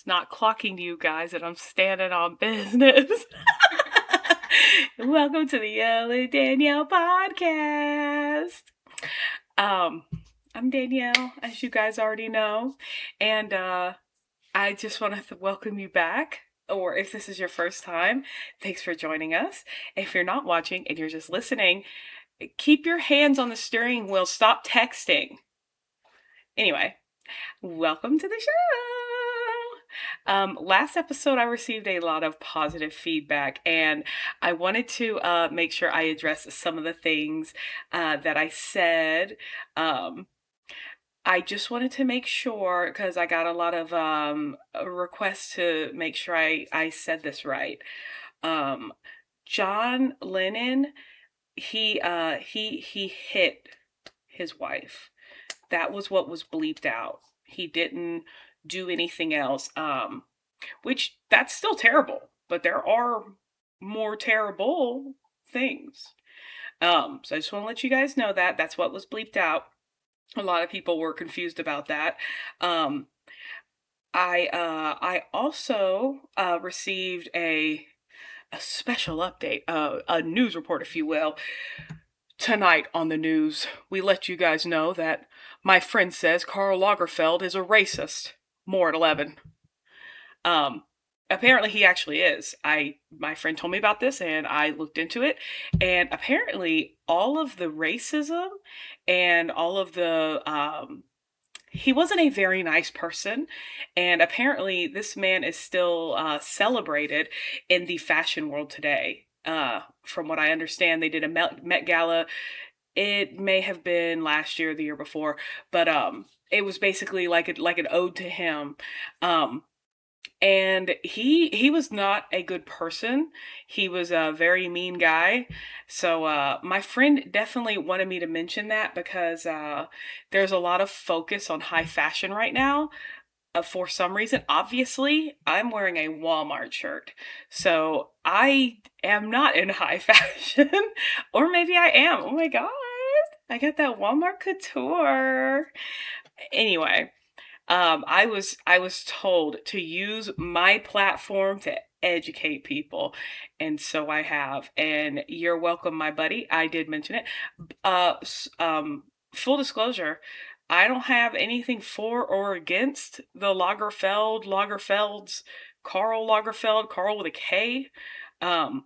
not clocking to you guys that I'm standing on business. Welcome to the Yellow Danielle podcast. I'm Danielle, as you guys already know, and I just want to welcome you back. Or if this is your first time, thanks for joining us. If you're not watching and you're just listening, keep your hands on the steering wheel. Stop texting. Anyway, welcome to the show. Last episode, I received a lot of positive feedback, and I wanted to make sure I address some of the things that I said. I just wanted to make sure, because I got a lot of requests to make sure I said this right. John Lennon, he hit his wife. That was what was bleeped out. He didn't do anything else, which that's still terrible, but there are more terrible things. So I just want to let you guys know that that's what was bleeped out. A lot of people were confused about that. I also received a special update, a news report, if you will. Tonight on the news, we let you guys know that my friend says Karl Lagerfeld is a racist. More at 11. Apparently he actually is. My friend told me about this and I looked into it, and apparently all of the racism and all of the he wasn't a very nice person, and apparently this man is still celebrated in the fashion world today. From what I understand, they did a Met Gala. It may have been last year or the year before, but it was basically like an ode to him. And he was not a good person. He was a very mean guy. So my friend definitely wanted me to mention that because there's a lot of focus on high fashion right now. For some reason, obviously, I'm wearing a Walmart shirt. So I am not in high fashion. Or maybe I am. Oh my God. I got that Walmart couture. Anyway, I was told to use my platform to educate people, and so I have. And you're welcome, my buddy. I did mention it. Full disclosure, I don't have anything for or against the Lagerfelds, Karl Lagerfeld, Karl with a K. I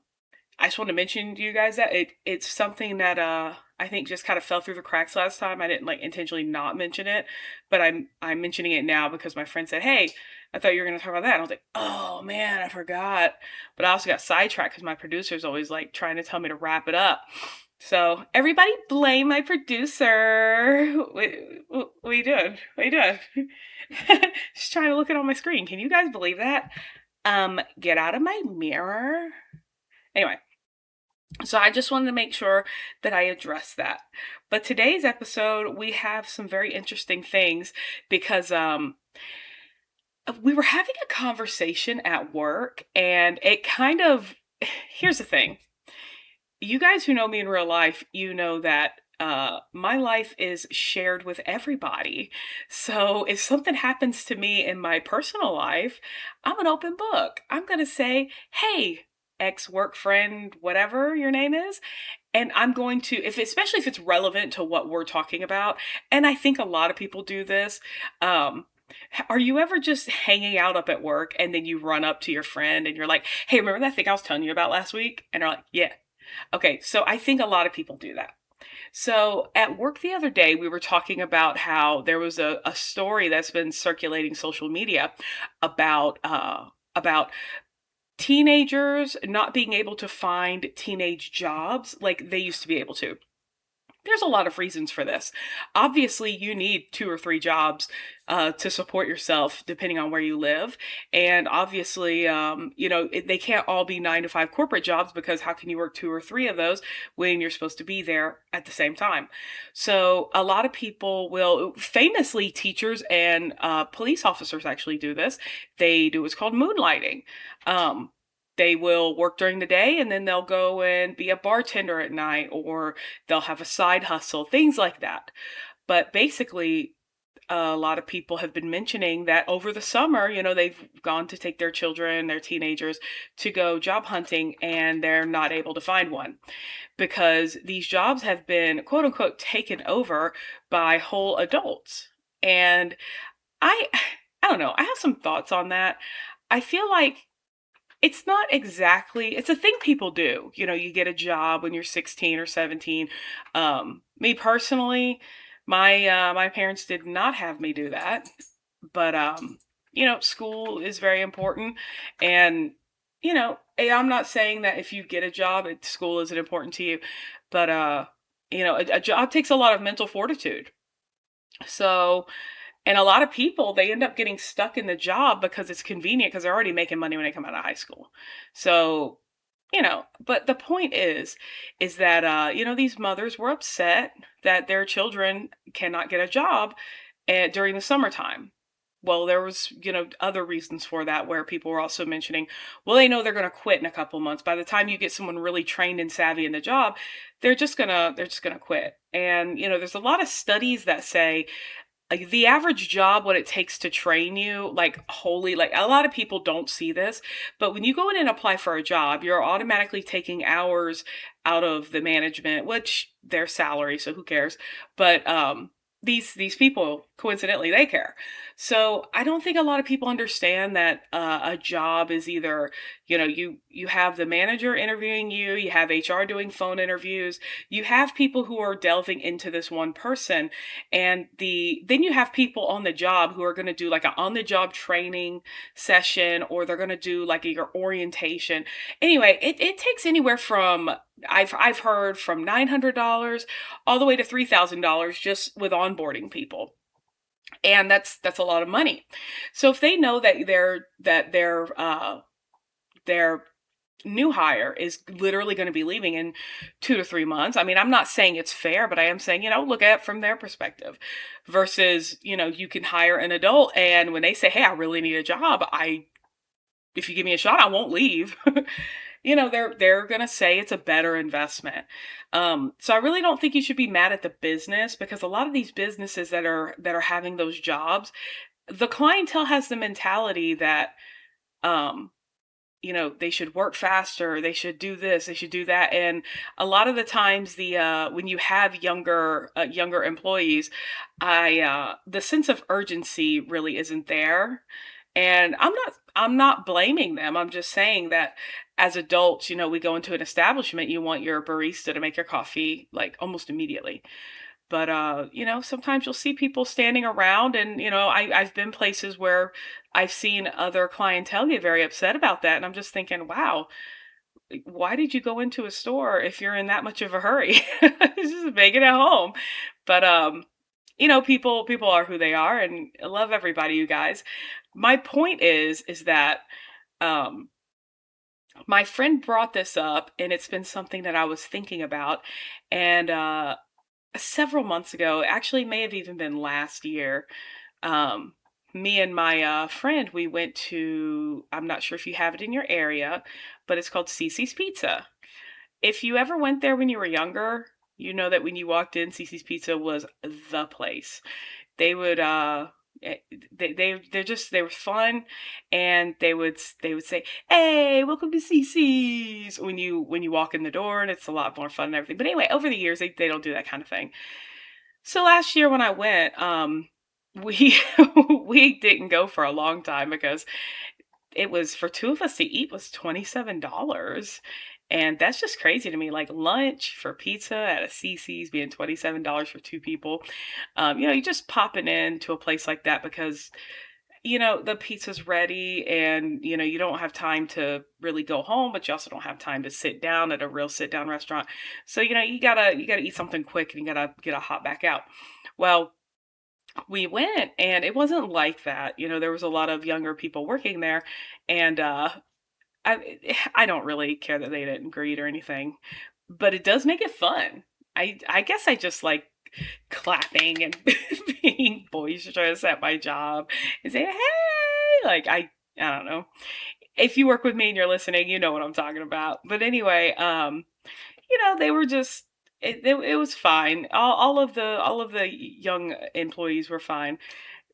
just want to mention to you guys that it's something that I think just kind of fell through the cracks last time. I didn't intentionally not mention it, but I'm mentioning it now because my friend said, "Hey, I thought you were going to talk about that." And I was like, "Oh man, I forgot." But I also got sidetracked because my producer's always trying to tell me to wrap it up. So everybody blame my producer. What are you doing? What are you doing? Just trying to look it on my screen. Can you guys believe that? Get out of my mirror. Anyway, so I just wanted to make sure that I address that. But today's episode, we have some very interesting things because we were having a conversation at work, and it kind of, here's the thing. You guys who know me in real life, you know that my life is shared with everybody. So if something happens to me in my personal life, I'm an open book. I'm going to say, "Hey, ex-work friend, whatever your name is," and I'm going to, especially if it's relevant to what we're talking about, and I think a lot of people do this. Are you ever just hanging out up at work and then you run up to your friend and you're like, "Hey, remember that thing I was telling you about last week?" And they're like, "Yeah." Okay, so I think a lot of people do that. So at work the other day, we were talking about how there was a story that's been circulating social media about teenagers not being able to find teenage jobs like they used to be able to. There's a lot of reasons for this. Obviously, you need 2 or 3 jobs to support yourself, depending on where you live. And obviously, they can't all be 9 to 5 corporate jobs, because how can you work 2 or 3 of those when you're supposed to be there at the same time? So a lot of people will, famously, teachers and police officers actually do this. They do what's called moonlighting. They will work during the day and then they'll go and be a bartender at night, or they'll have a side hustle, things like that. But basically, a lot of people have been mentioning that over the summer, they've gone to take their children, their teenagers, to go job hunting, and they're not able to find one because these jobs have been quote unquote taken over by whole adults. And I I don't know, I have some thoughts on that. I feel like it's not exactly, it's a thing people do. You get a job when you're 16 or 17. Me personally, my parents did not have me do that, but school is very important. And I'm not saying that if you get a job at school isn't important to you, but a job takes a lot of mental fortitude. So, and a lot of people, they end up getting stuck in the job because it's convenient because they're already making money when they come out of high school. So, but the point is that, these mothers were upset that their children cannot get a job during the summertime. Well, there was, other reasons for that where people were also mentioning, well, they know they're going to quit in a couple months. By the time you get someone really trained and savvy in the job, they're just going to quit. And, there's a lot of studies that say like the average job, what it takes to train you, like wholly, like a lot of people don't see this, but when you go in and apply for a job, you're automatically taking hours out of the management, which their salary, so who cares? But these people, coincidentally, they care. So I don't think a lot of people understand that a job is either, you have the manager interviewing you, you have HR doing phone interviews, you have people who are delving into this one person, and then you have people on the job who are going to do like an on the job training session, or they're going to do like your orientation. Anyway, it takes anywhere from, I've heard from $900 all the way to $3,000 just with onboarding people. And that's a lot of money. So if they know that their new hire is literally going to be leaving in 2 to 3 months. I mean, I'm not saying it's fair, but I am saying, look at it from their perspective versus, you can hire an adult, and when they say, hey, I really need a job, if you give me a shot, I won't leave. They're going to say it's a better investment. So I really don't think you should be mad at the business, because a lot of these businesses that are having those jobs, the clientele has the mentality that, they should work faster, they should do this, they should do that. And a lot of the times when you have younger employees, the sense of urgency really isn't there. And I'm not blaming them. I'm just saying that as adults, we go into an establishment, you want your barista to make your coffee like almost immediately. But sometimes you'll see people standing around, and I've been places where I've seen other clientele get very upset about that, and I'm just thinking, wow, why did you go into a store if you're in that much of a hurry? Just make it at home. But people are who they are, and I love everybody, you guys. My point is that um my friend brought this up, and it's been something that I was thinking about. And several months ago, actually may have even been last year, um, me and my friend, we went to, I'm not sure if you have it in your area, but it's called Cece's Pizza. If you ever went there when you were younger, you know that when you walked in, Cece's Pizza was the place. They would eh, they were fun, and they would say, "Hey, welcome to CC's," when you walk in the door, and it's a lot more fun and everything. But anyway, over the years, they don't do that kind of thing. So last year when I went, we we didn't go for a long time because it was, for two of us to eat, was $27. And that's just crazy to me. Like lunch for pizza at a CC's being $27 for two people. You just popping into a place like that because, the pizza's ready, and, you don't have time to really go home, but you also don't have time to sit down at a real sit down restaurant. So, you gotta eat something quick, and you gotta get a hot back out. Well, we went, and it wasn't like that. There was a lot of younger people working there, and I don't really care that they didn't greet or anything, but it does make it fun. I guess I just like clapping and being boisterous at my job and saying, "Hey!" Like I don't know. If you work with me and you're listening, you know what I'm talking about. But anyway, they were just, It was fine. All of the young employees were fine.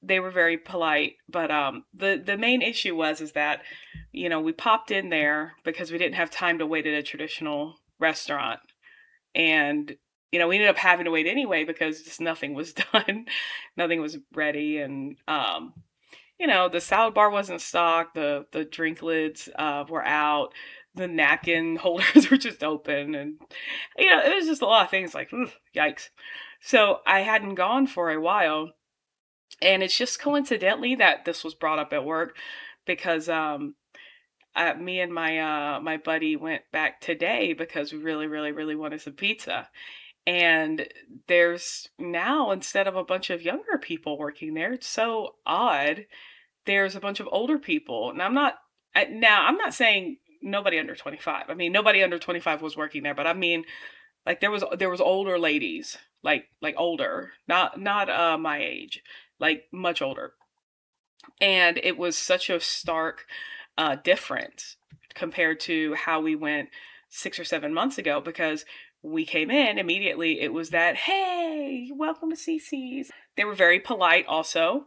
They were very polite, but the main issue was is that, we popped in there because we didn't have time to wait at a traditional restaurant, and we ended up having to wait anyway because just nothing was done, nothing was ready, and the salad bar wasn't stocked, the drink lids were out, the napkin holders were just open, and it was just a lot of things like, ugh, yikes. So I hadn't gone for a while, and it's just coincidentally that this was brought up at work because me and my buddy went back today because we really, really, really wanted some pizza. And there's now, instead of a bunch of younger people working there, it's so odd. There's a bunch of older people. And I'm not saying nobody under 25. I mean, nobody under 25 was working there, but I mean, like there was older ladies, like older, not my age, like much older. And it was such a stark difference compared to how we went 6 or 7 months ago, because we came in immediately. It was that, hey, welcome to CC's. They were very polite also.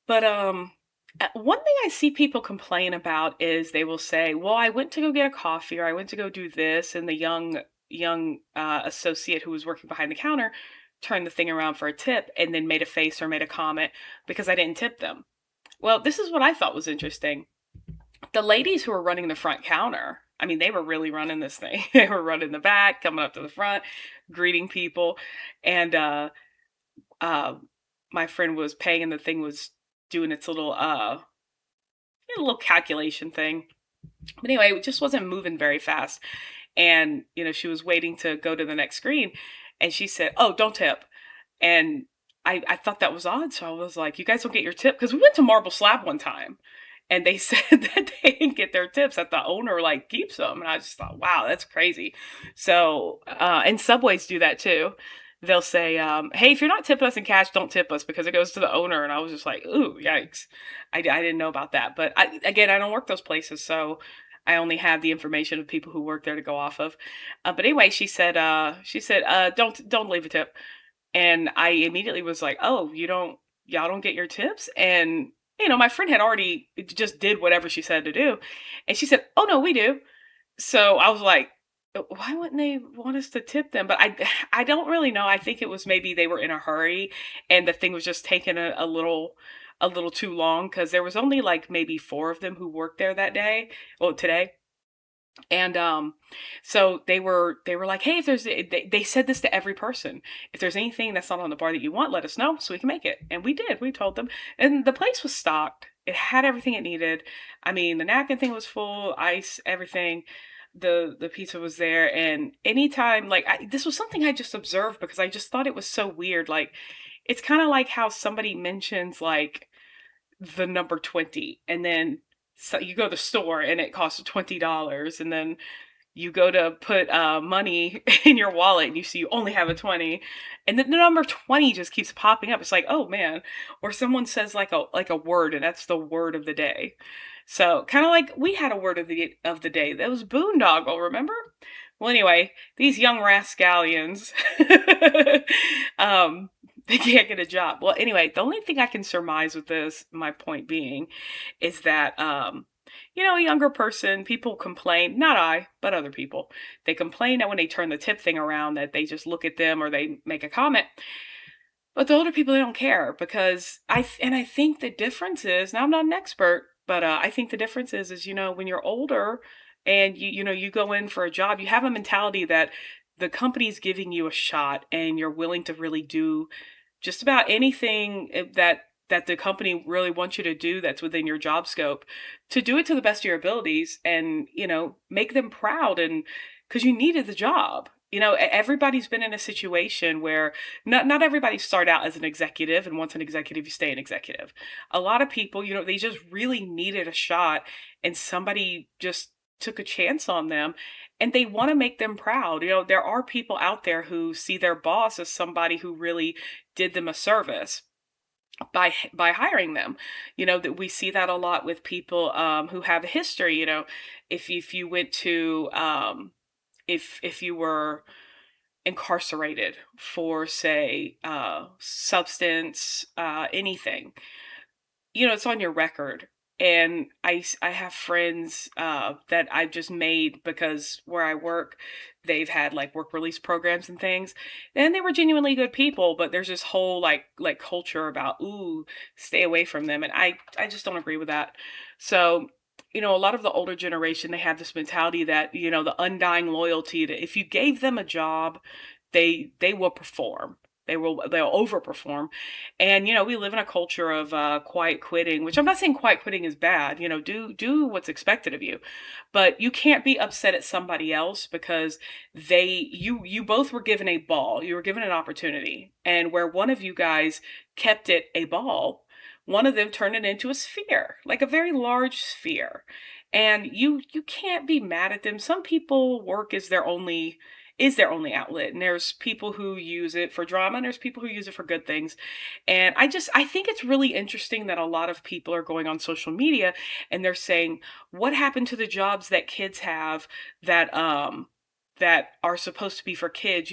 But one thing I see people complain about is they will say, well, I went to go get a coffee, or I went to go do this, and the young associate who was working behind the counter turned the thing around for a tip and then made a face or made a comment because I didn't tip them. Well, this is what I thought was interesting. The ladies who were running the front counter, I mean, they were really running this thing. They were running the back, coming up to the front, greeting people. And uh, my friend was paying, and the thing was doing its little calculation thing. But anyway, it just wasn't moving very fast. And, she was waiting to go to the next screen. And she said, oh, don't tip. And I thought that was odd. So I was like, you guys don't get your tip? Because we went to Marble Slab one time, and they said that they didn't get their tips, that the owner like keeps them. And I just thought, wow, that's crazy. So, and Subways do that too. They'll say, hey, if you're not tipping us in cash, don't tip us because it goes to the owner. And I was just like, ooh, yikes. I didn't know about that. But I don't work those places. So I only have the information of people who work there to go off of. But anyway, she said, don't leave a tip. And I immediately was like, oh, y'all don't get your tips? And, my friend had already just did whatever she said to do. And she said, oh, no, we do. So I was like, why wouldn't they want us to tip them? But I don't really know. I think it was maybe they were in a hurry and the thing was just taking a little too long, because there was only like maybe four of them who worked there that day. Well, today. And so they were like, hey, if they said this to every person, if there's anything that's not on the bar that you want, let us know so we can make it. And we did. We told them, and the place was stocked. It had everything it needed. I mean, the napkin thing was full, ice, everything. The pizza was there, and anytime, like, this was something I just observed because I just thought it was so weird. Like, it's kind of like how somebody mentions like the number 20, and then so you go to the store and it costs $20, and then you go to put money in your wallet and you see you only have a 20, and then the number 20 just keeps popping up. It's like, oh man. Or someone says like a word, and that's the word of the day. So kind of like we had a word of the day. That was boondoggle, remember? Well, anyway, these young rascallions, um, they can't get a job. Well, anyway, the only thing I can surmise with this, my point being, is that, a younger person, people complain, not I, but other people, they complain that when they turn the tip thing around, that they just look at them or they make a comment. But the older people, they don't care, because I think the difference is, now I'm not an expert, but I think the difference is, when you're older and you go in for a job, you have a mentality that the company's giving you a shot and you're willing to really do just about anything that the company really wants you to do that's within your job scope, to do it to the best of your abilities, and make them proud, and because you needed the job. Everybody's been in a situation where not everybody start out as an executive, and once an executive, you stay an executive. A lot of people, they just really needed a shot, and somebody just took a chance on them, and they want to make them proud. There are people out there who see their boss as somebody who really did them a service by hiring them. That we see that a lot with people who have a history. If you went to if you were incarcerated for, say, substance, anything, it's on your record. And I have friends that I've just made because where I work, they've had like work release programs and things, and they were genuinely good people. But there's this whole like culture about, ooh, stay away from them, and I just don't agree with that. So, a lot of the older generation, they have this mentality that, the undying loyalty, that if you gave them a job, they will perform. They'll overperform. And, we live in a culture of quiet quitting, which I'm not saying quiet quitting is bad. Do what's expected of you, but you can't be upset at somebody else because you both were given a ball. You were given an opportunity, and where one of you guys kept it a ball, one of them turned it into a sphere, like a very large sphere. And you can't be mad at them. Some people work is their only outlet, and there's people who use it for drama, and there's people who use it for good things. And I think it's really interesting that a lot of people are going on social media and they're saying, what happened to the jobs that kids have that are supposed to be for kids,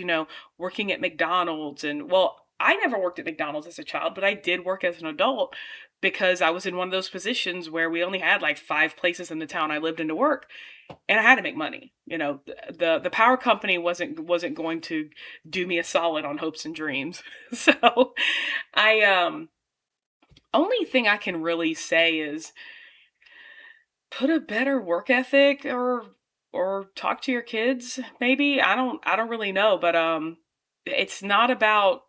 working at McDonald's. And well, I never worked at McDonald's as a child, but I did work as an adult because I was in one of those positions where we only had like 5 places in the town I lived in to work, and I had to make money. The power company wasn't going to do me a solid on hopes and dreams. So I only thing I can really say is put a better work ethic, or talk to your kids maybe. I don't really know, but it's not about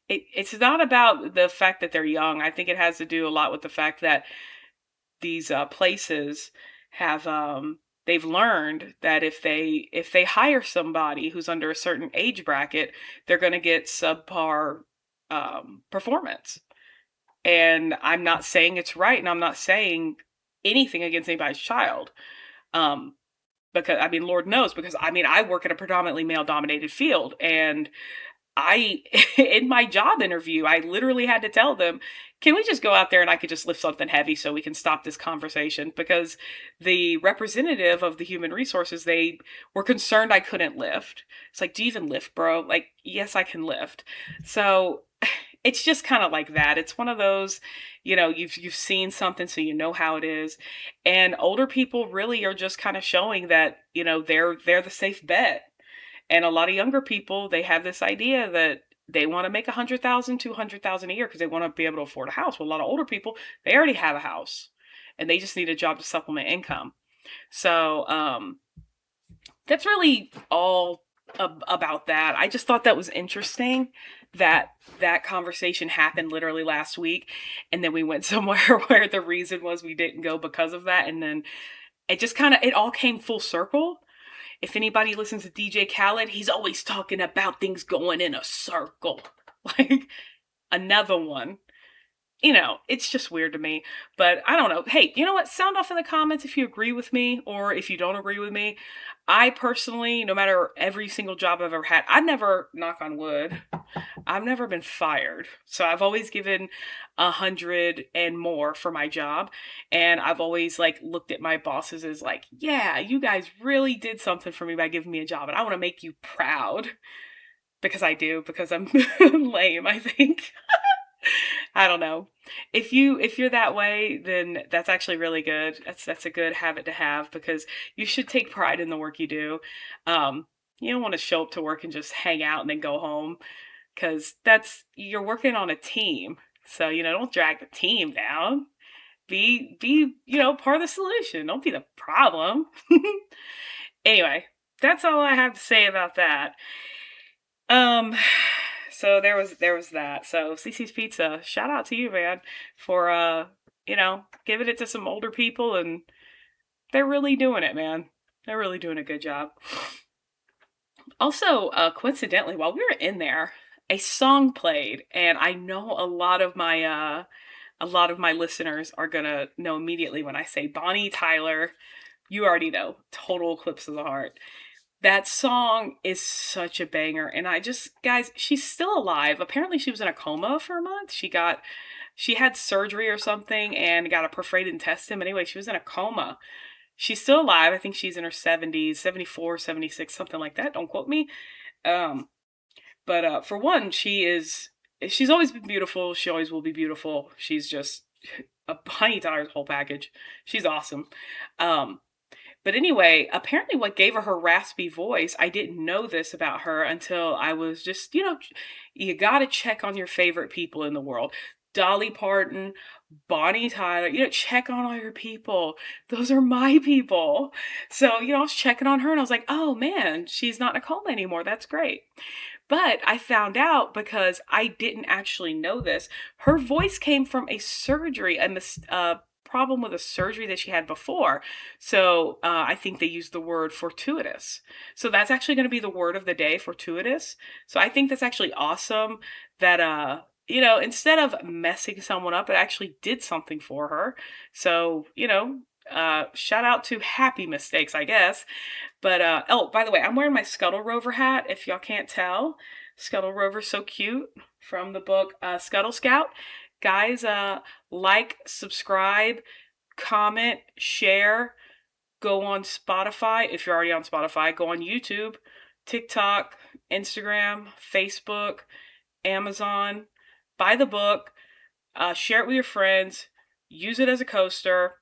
it's not about the fact that they're young. I think it has to do a lot with the fact that these places have they've learned that if they hire somebody who's under a certain age bracket, they're going to get subpar performance. And I'm not saying it's right, and I'm not saying anything against anybody's child. Um, because I mean, Lord knows, because I mean, I work in a predominantly male dominated field, and I in my job interview, I literally had to tell them, can we just go out there and I could just lift something heavy so we can stop this conversation? Because the representative of the human resources, they were concerned I couldn't lift. It's like, do you even lift, bro? Like, yes, I can lift. So it's just kind of like that. It's one of those, you've seen something, so you know how it is. And older people really are just kind of showing that, they're the safe bet. And a lot of younger people, they have this idea that they want to make 100,000, 200,000 a year because they want to be able to afford a house. Well, a lot of older people, they already have a house and they just need a job to supplement income. So that's really all about that. I just thought that was interesting that that conversation happened literally last week, and then we went somewhere where the reason was we didn't go because of that, and then it all came full circle. If anybody listens to DJ Khaled, he's always talking about things going in a circle. Like another one. It's just weird to me. But I don't know. Hey, you know what? Sound off in the comments if you agree with me or if you don't agree with me. I personally, no matter every single job I've ever had, I've never, knock on wood, I've never been fired. So I've always given 100 and more for my job. And I've always looked at my bosses as like, yeah, you guys really did something for me by giving me a job. And I want to make you proud, because I do, because I'm lame, I think. I don't know. If you're that way, then that's actually really good. That's a good habit to have, because you should take pride in the work you do. You don't want to show up to work and just hang out and then go home, because you're working on a team. So, don't drag the team down. Be part of the solution. Don't be the problem. Anyway, that's all I have to say about that. So there was that. So CC's Pizza, shout out to you, man, for giving it to some older people, and they're really doing it, man. They're really doing a good job. Also, coincidentally, while we were in there, a song played, and I know a lot of my listeners are gonna know immediately when I say Bonnie Tyler. You already know, Total Eclipse of the Heart. That song is such a banger. And guys, she's still alive. Apparently she was in a coma for a month. She had surgery or something and got a perforated intestine. Anyway, she was in a coma. She's still alive. I think she's in her 70s, 74, 76, something like that. Don't quote me. Um, but for one, she's always been beautiful. She always will be beautiful. She's just a Honey Tyler's whole package. She's awesome. Um, but anyway, apparently what gave her raspy voice, I didn't know this about her until I was just, you gotta check on your favorite people in the world. Dolly Parton, Bonnie Tyler, check on all your people. Those are my people. So, I was checking on her and I was like, oh man, she's not in a coma anymore. That's great. But I found out because I didn't actually know this. Her voice came from a surgery, a problem with a surgery that she had before. So I think they used the word fortuitous. So that's actually going to be the word of the day, fortuitous. So I think that's actually awesome that, instead of messing someone up, it actually did something for her. So, shout out to happy mistakes, I guess. But oh, by the way, I'm wearing my Scuttle Rover hat. If y'all can't tell, Scuttle Rover's so cute from the book Scuttle Scout. Guys, like, subscribe, comment, share. Go on Spotify if you're already on Spotify. Go on YouTube, TikTok, Instagram, Facebook, Amazon. Buy the book. Share it with your friends. Use it as a coaster.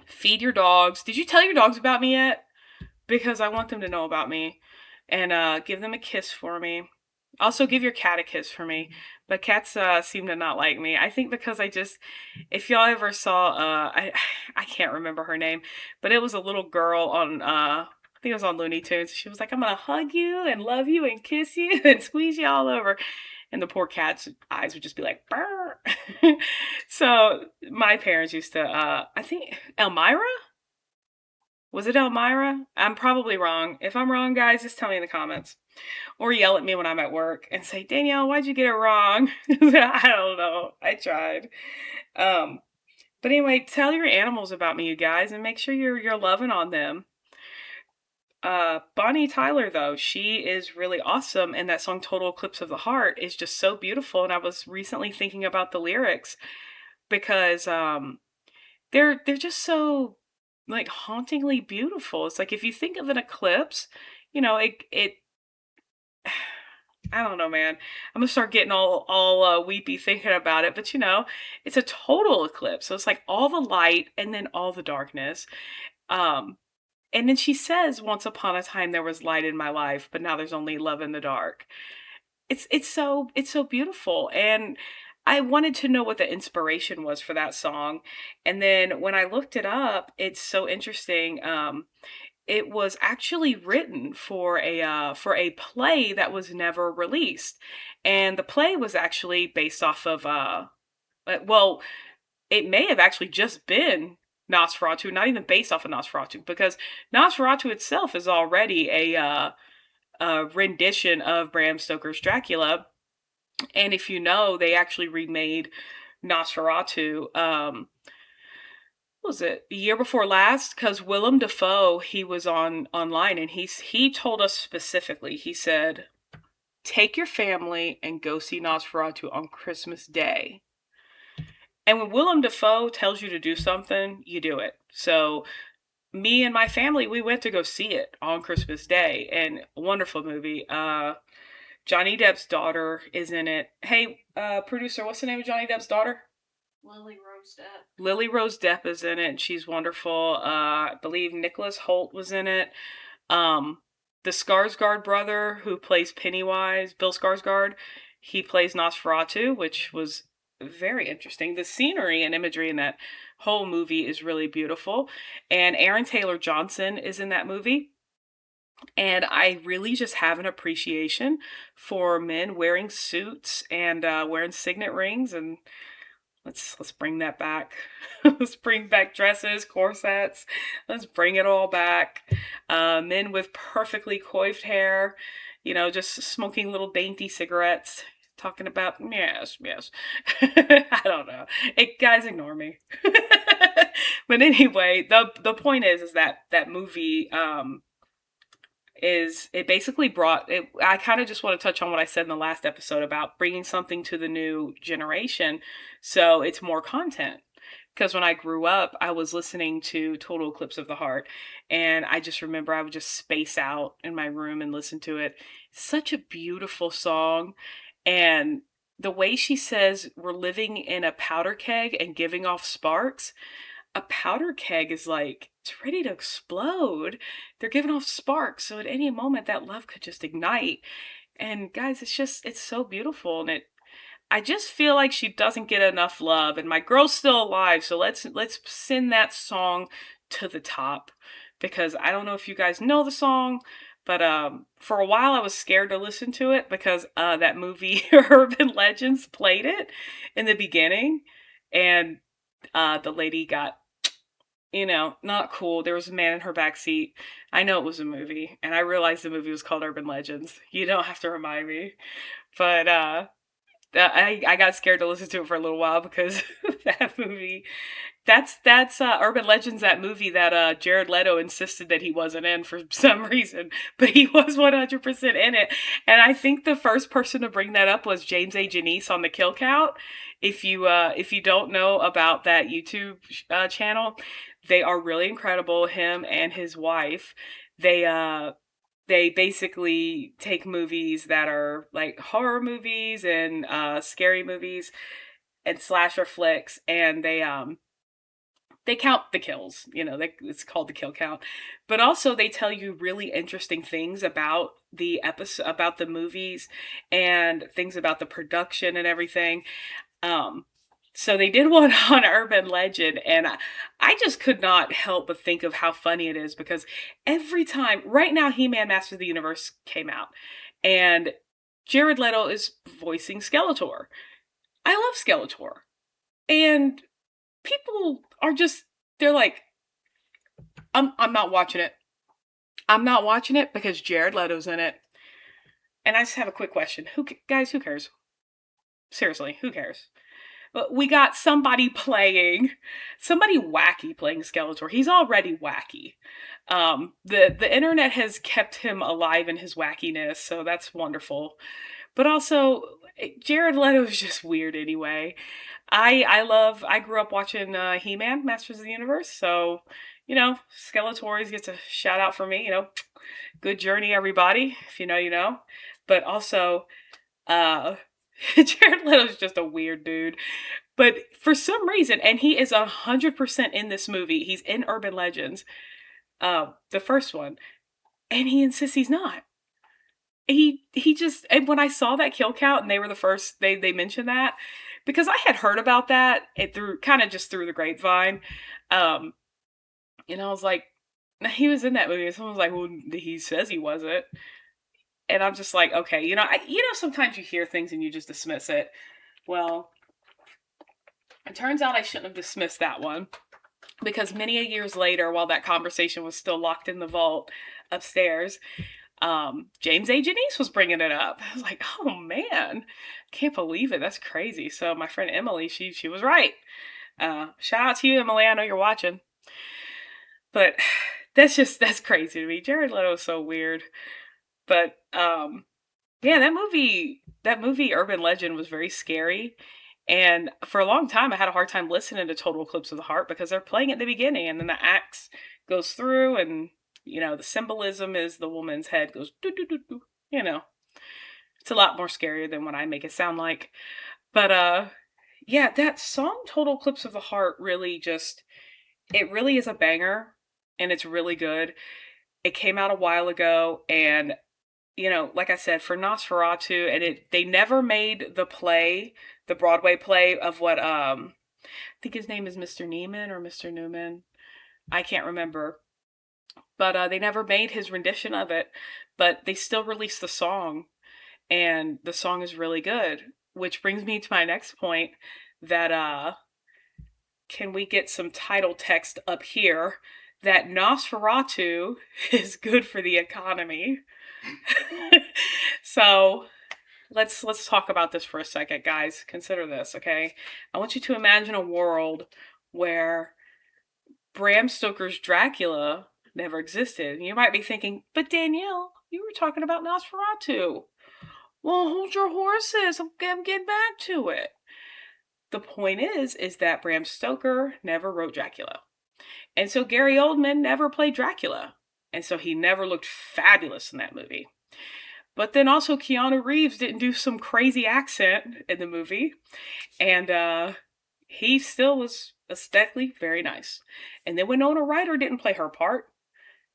Feed your dogs. Did you tell your dogs about me yet? Because I want them to know about me. And give them a kiss for me. Also, give your cat a kiss for me. But cats seem to not like me. I think because if y'all ever saw, I can't remember her name, but it was a little girl on, I think it was on Looney Tunes. She was like, I'm going to hug you and love you and kiss you and squeeze you all over. And the poor cat's eyes would just be like, brr. So my parents used to, I think, Elmira? Was it Elmira? I'm probably wrong. If I'm wrong, guys, just tell me in the comments. Or yell at me when I'm at work and say, Danielle, why'd you get it wrong? I don't know. I tried. But anyway, tell your animals about me, you guys, and make sure you're loving on them. Bonnie Tyler, though, she is really awesome, and that song Total Eclipse of the Heart is just so beautiful. And I was recently thinking about the lyrics because they're just so like hauntingly beautiful. It's like if you think of an eclipse, it I don't know, man. I'm gonna start getting all weepy thinking about it, but it's a total eclipse. So it's like all the light and then all the darkness. And then she says, "Once upon a time there was light in my life, but now there's only love in the dark." It's so beautiful, and I wanted to know what the inspiration was for that song. And then when I looked it up, it's so interesting. It was actually written for a play that was never released, and the play was actually based off of well, it may have actually just been Nosferatu, not even based off of Nosferatu, because Nosferatu itself is already a rendition of Bram Stoker's Dracula. And if you know, they actually remade Nosferatu. What was it, the year before last? Because Willem Dafoe, he was online and he told us specifically. He said, "Take your family and go see Nosferatu on Christmas Day." And when Willem Dafoe tells you to do something, you do it. So me and my family, we went to go see it on Christmas Day, and wonderful movie. Johnny Depp's daughter is in it. Hey, producer, what's the name of Johnny Depp's daughter? Lily Rose Depp. Lily Rose Depp is in it, and she's wonderful. I believe Nicholas Hoult was in it. The Skarsgård brother who plays Pennywise, Bill Skarsgård, he plays Nosferatu, which was very interesting. The scenery and imagery in that whole movie is really beautiful. And Aaron Taylor Johnson is in that movie. And I really just have an appreciation for men wearing suits and wearing signet rings, and let's bring that back. Let's bring back dresses, corsets. Let's bring it all back. Men with perfectly coiffed hair, just smoking little dainty cigarettes, talking about yes. I don't know. Guys, ignore me. But anyway, the point is that movie it basically brought it. I kind of just want to touch on what I said in the last episode about bringing something to the new generation, so it's more content. because when I grew up, I was listening to Total Eclipse of the Heart, and I just remember I would just space out in my room and listen to it. Such a beautiful song, and the way she says we're living in a powder keg and giving off sparks. A powder keg is like it's ready to explode. They're giving off sparks, so at any moment that love could just ignite. And guys, it's so beautiful, and it I just feel like she doesn't get enough love, and my girl's still alive, so let's send that song to the top, because I don't know if you guys know the song, but for a while I was scared to listen to it because that movie Urban Legends played it in the beginning, and the lady got, not cool. There was a man in her back seat. I know it was a movie, and I realized the movie was called Urban Legends. You don't have to remind me, but I got scared to listen to it for a little while because that movie. That's Urban Legends, that movie that Jared Leto insisted that he wasn't in for some reason, but he was 100% in it. And I think the first person to bring that up was James A. Janice on the Kill Count. If you don't know about that YouTube channel, they are really incredible. Him and his wife, they they basically take movies that are like horror movies and scary movies and slasher flicks, and they count the kills. It's called the kill count, but also they tell you really interesting things about the episode, about the movies, and things about the production and everything. Um, so they did one on Urban Legend, and I just could not help but think of how funny it is because every time, right now, He-Man Master of the Universe came out, and Jared Leto is voicing Skeletor. I love Skeletor, and people are just, they're like, I'm not watching it. I'm not watching it because Jared Leto's in it. And I just have a quick question. Guys, who cares? Seriously, who cares? But we got somebody wacky playing Skeletor. He's already wacky. The internet has kept him alive in his wackiness, so that's wonderful. But also, Jared Leto is just weird anyway. I grew up watching He-Man, Masters of the Universe, so Skeletor gets a shout out for me. Good journey, everybody. If you know, you know. But also, uh, Jared Leto's just a weird dude. But for some reason, and he is 100% in this movie. He's in Urban Legends, the first one, and he insists he's not. He just, and when I saw that kill count and they were the first, they mentioned that because I had heard about that it through kind of just through the grapevine. um I was like, he was in that movie, and someone was like, well, he says he wasn't, and I'm just like, okay, sometimes you hear things and you just dismiss it. Well, it turns out I shouldn't have dismissed that one, because many a years later, while that conversation was still locked in the vault upstairs, James A. Janice was bringing it up. I was like, oh man, can't believe it. That's crazy. So my friend Emily, she was right. Shout out to you, Emily. I know you're watching. But that's crazy to me. Jared Leto is so weird. But yeah, that movie Urban Legend was very scary. And for a long time I had a hard time listening to Total Eclipse of the Heart because they're playing at the beginning and then the axe goes through, and the symbolism is the woman's head goes do do do do. It's a lot more scarier than what I make it sound like. But yeah, that song Total Eclipse of the Heart it really is a banger, and it's really good. It came out a while ago, and like I said, for Nosferatu, and they never made the Broadway play of what I think his name is Mr. Neiman or Mr. Newman. I can't remember. But they never made his rendition of it, but they still released the song, and the song is really good. Which brings me to my next point, that can we get some title text up here that Nosferatu is good for the economy. So let's talk about this for a second, guys. Consider this, okay? I want you to imagine a world where Bram Stoker's Dracula never existed. And you might be thinking, but Danielle, you were talking about Nosferatu. Well, hold your horses. I'm getting back to it. The point is that Bram Stoker never wrote Dracula. And so Gary Oldman never played Dracula. And so he never looked fabulous in that movie. But then also Keanu Reeves didn't do some crazy accent in the movie. And he still was aesthetically very nice. And then Winona Ryder didn't play her part.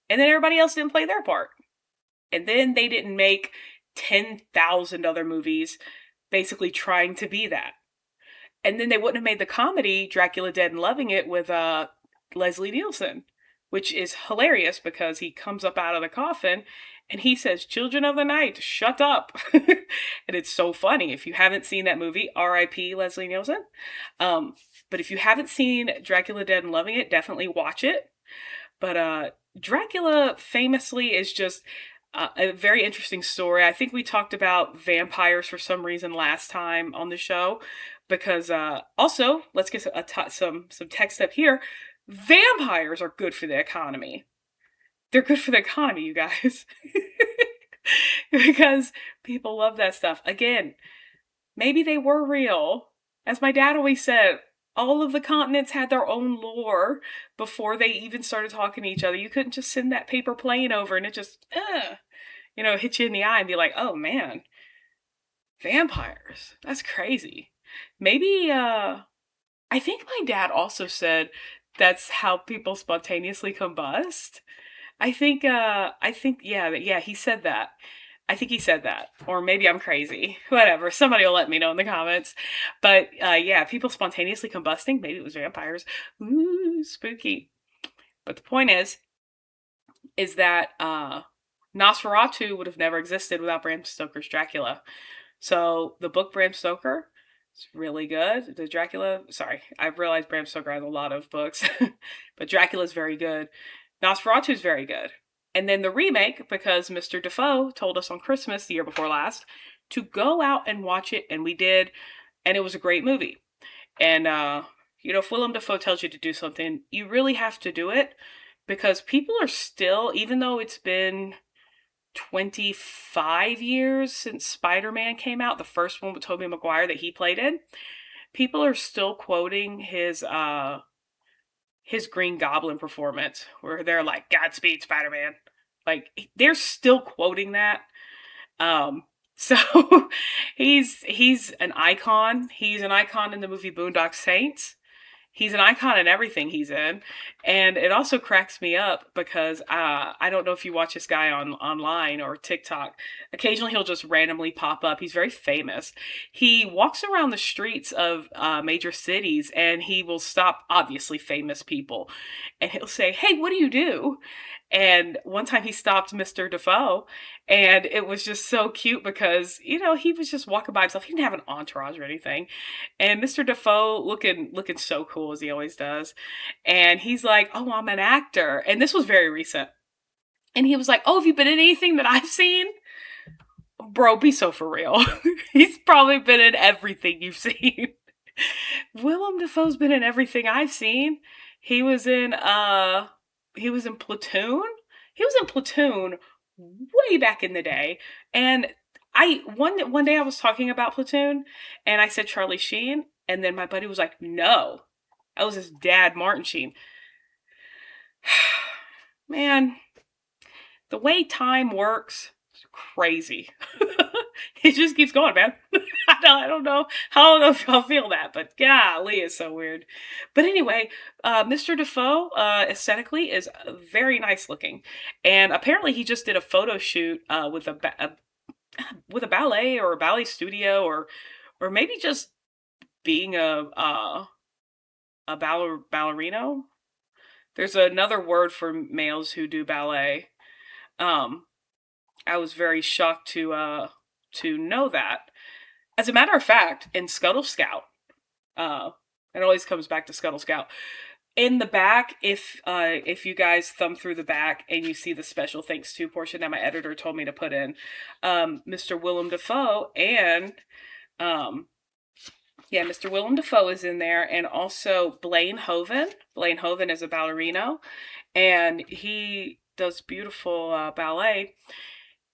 And then everybody else didn't play their part. And then they didn't make 10,000 other movies basically trying to be that. And then they wouldn't have made the comedy Dracula Dead and Loving It with Leslie Nielsen, which is hilarious because he comes up out of the coffin and he says, "Children of the night, shut up." And it's so funny. If you haven't seen that movie, R.I.P. Leslie Nielsen. But if you haven't seen Dracula Dead and Loving It, definitely watch it. But Dracula famously is just a very interesting story. I think we talked about vampires for some reason last time on the show, because also let's get some text up here. Vampires are good for the economy. They're good for the economy, you guys. Because people love that stuff. Again, maybe they were real. As my dad always said, all of the continents had their own lore before they even started talking to each other. You couldn't just send that paper plane over and it just, hit you in the eye and be like, oh man, vampires. That's crazy. Maybe, I think my dad also said that's how people spontaneously combust. Yeah, he said that. I think he said that. Or maybe I'm crazy. Whatever. Somebody will let me know in the comments. But yeah, people spontaneously combusting. Maybe it was vampires. Ooh, spooky. But the point is that Nosferatu would have never existed without Bram Stoker's Dracula. So the book Bram Stoker is really good. I realize Bram Stoker has a lot of books, but Dracula's very good. Nosferatu is very good. And then the remake, because Mr. Defoe told us on Christmas the year before last to go out and watch it, and we did, and it was a great movie. And if Willem Dafoe tells you to do something, you really have to do it, because people are still, even though it's been 25 years since Spider-Man came out, the first one with Tobey Maguire that he played in, people are still quoting his Green Goblin performance, where they're like, "Godspeed, Spider-Man." Like, they're still quoting that. So he's an icon. He's an icon in the movie Boondock Saints. He's an icon in everything he's in. And it also cracks me up because I don't know if you watch this guy online or TikTok. Occasionally he'll just randomly pop up. He's very famous. He walks around the streets of major cities and he will stop obviously famous people. And he'll say, "Hey, what do you do?" And one time he stopped Mr. Defoe, and it was just so cute because, he was just walking by himself. He didn't have an entourage or anything. And Mr. Defoe looking so cool as he always does. And he's like, "Oh, I'm an actor." And this was very recent. And he was like, "Oh, have you been in anything that I've seen?" Bro, be so for real. He's probably been in everything you've seen. Willem Dafoe's been in everything I've seen. He was in Platoon. He was in Platoon way back in the day. And one day I was talking about Platoon and I said Charlie Sheen, and then my buddy was like, "No, that was his dad, Martin Sheen." Man, the way time works is crazy. It just keeps going, man. I don't know. I don't know if y'all feel that, but golly, it's so weird. But anyway, Mr. Defoe aesthetically is very nice looking, and apparently he just did a photo shoot with a ballet or a ballet studio, or maybe just being a ballerino. There's another word for males who do ballet. I was very shocked to know that. As a matter of fact, in Scuttle Scout, it always comes back to Scuttle Scout. In the back, if you guys thumb through the back and you see the special thanks to portion that my editor told me to put in, Mr. Willem Dafoe and Mr. Willem Dafoe is in there, and also Blaine Hoven. Blaine Hoven is a ballerino, and he does beautiful ballet.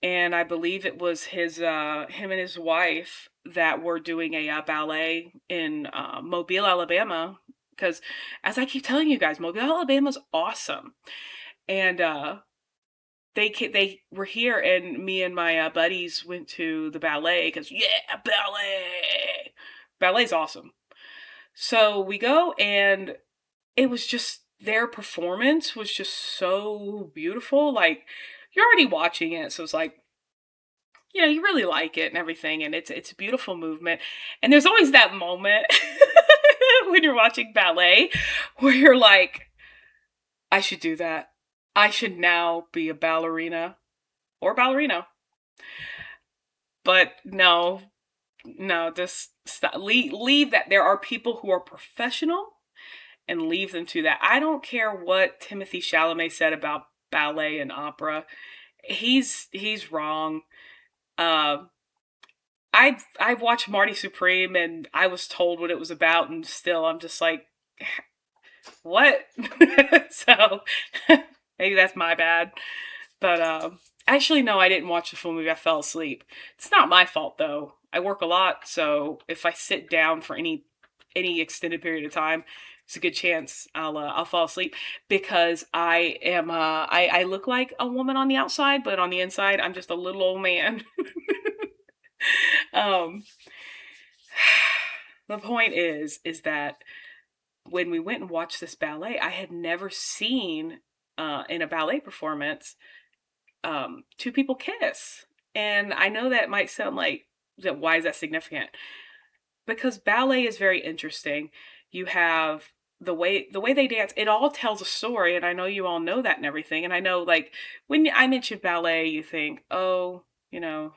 And I believe it was him and his wife that were doing a ballet in Mobile, Alabama. Because as I keep telling you guys, Mobile, Alabama's awesome. And they were here, and me and my buddies went to the ballet because yeah, ballet's awesome. So we go, and it was just their performance was just so beautiful. Like you're already watching it, so it's like you really like it and everything, and it's a beautiful movement. And there's always that moment when you're watching ballet where you're like, I should do that. I should now be a ballerina or ballerino. But no, no, just stop. Leave that. There are people who are professional, and leave them to that. I don't care what Timothy Chalamet said about ballet and opera. He's wrong. Uh, I've watched Marty Supreme, and I was told what it was about, and still I'm just like, what? So maybe that's my bad. But actually, no, I didn't watch the full movie. I fell asleep. It's not my fault though. I work a lot, so if I sit down for any extended period of time, it's a good chance I'll fall asleep because I am I look like a woman on the outside, but on the inside I'm just a little old man. um, the point is that when we went and watched this ballet, I had never seen in a ballet performance two people kiss. And I know that might sound like that. Why is that significant? Because ballet is very interesting. You have the way they dance. It all tells a story, and I know you all know that and everything. And I know like when I mention ballet, you think, oh, you know,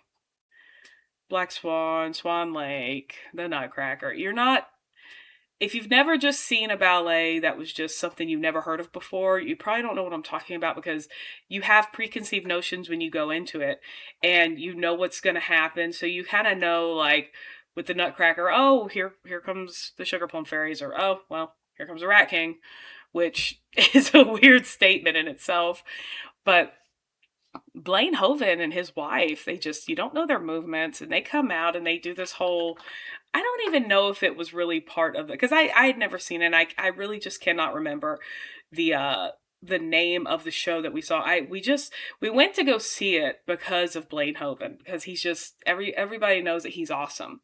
Black Swan, Swan Lake, the Nutcracker. You're not if you've never just seen a ballet that was just something you've never heard of before, you probably don't know what I'm talking about because you have preconceived notions when you go into it and you know what's going to happen. So you kind of know, like with the Nutcracker, oh, here comes the Sugar Plum Fairies, or oh, well, here comes the Rat King, which is a weird statement in itself. But Blaine Hoven and his wife, they just, you don't know their movements, and they come out and they do this whole, I don't even know if it was really part of it because I had never seen it. And I really just cannot remember the uh the name of the show that we saw. We went to go see it because of Blaine Hoven because he's just everybody knows that he's awesome.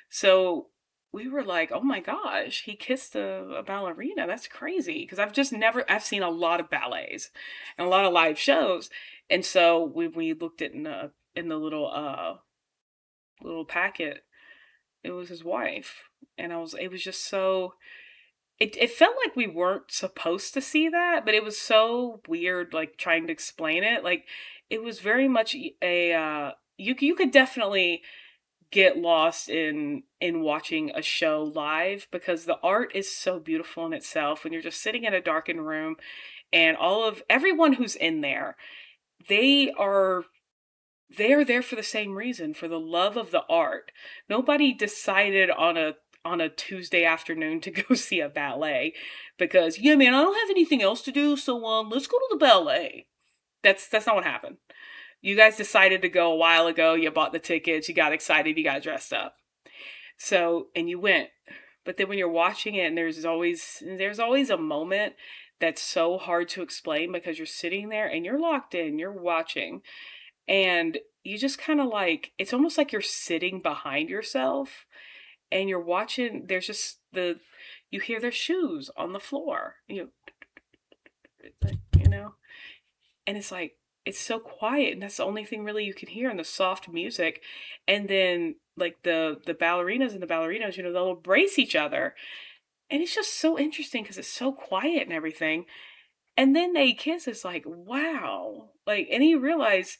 So we were like, oh my gosh, he kissed a ballerina. That's crazy. Because I've seen a lot of ballets and a lot of live shows. And so when we looked at in the little packet, it was his wife. And it was just so, it felt like we weren't supposed to see that, but it was so weird, like trying to explain it. Like it was very much you could definitely get lost in watching a show live because the art is so beautiful in itself when you're just sitting in a darkened room and all of everyone who's in there, they are they are there for the same reason, for the love of the art. Nobody decided on a Tuesday afternoon to go see a ballet because yeah man, I don't have anything else to do, so let's go to the ballet. That's not what happened. You guys decided to go a while ago, you bought the tickets, you got excited, you got dressed up. So, and you went. But then when you're watching it and there's always a moment that's so hard to explain because you're sitting there and you're locked in, you're watching, and you just kind of like it's almost like you're sitting behind yourself and you're watching. There's just the you hear their shoes on the floor, you know, and it's like it's so quiet, and that's the only thing really you can hear in the soft music. And then like the ballerinas and the ballerinos, they'll embrace each other, and it's just so interesting because it's so quiet and everything. And then they kiss. It's like wow, like, and you realize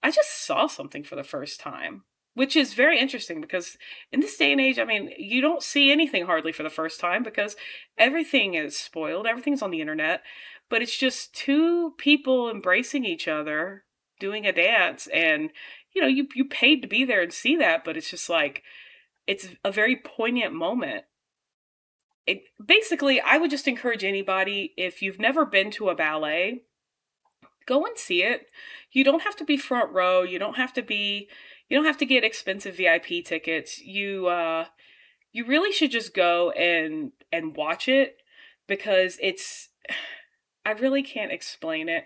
I just saw something for the first time, which is very interesting because in this day and age, I mean, you don't see anything hardly for the first time because everything is spoiled, everything's on the internet, but it's just two people embracing each other, doing a dance, and you paid to be there and see that, but it's just like it's a very poignant moment. Basically, I would just encourage anybody if you've never been to a ballet, go and see it. You don't have to be front row. You don't have to be, You don't have to get expensive VIP tickets. You really should just go and watch it because it's I really can't explain it.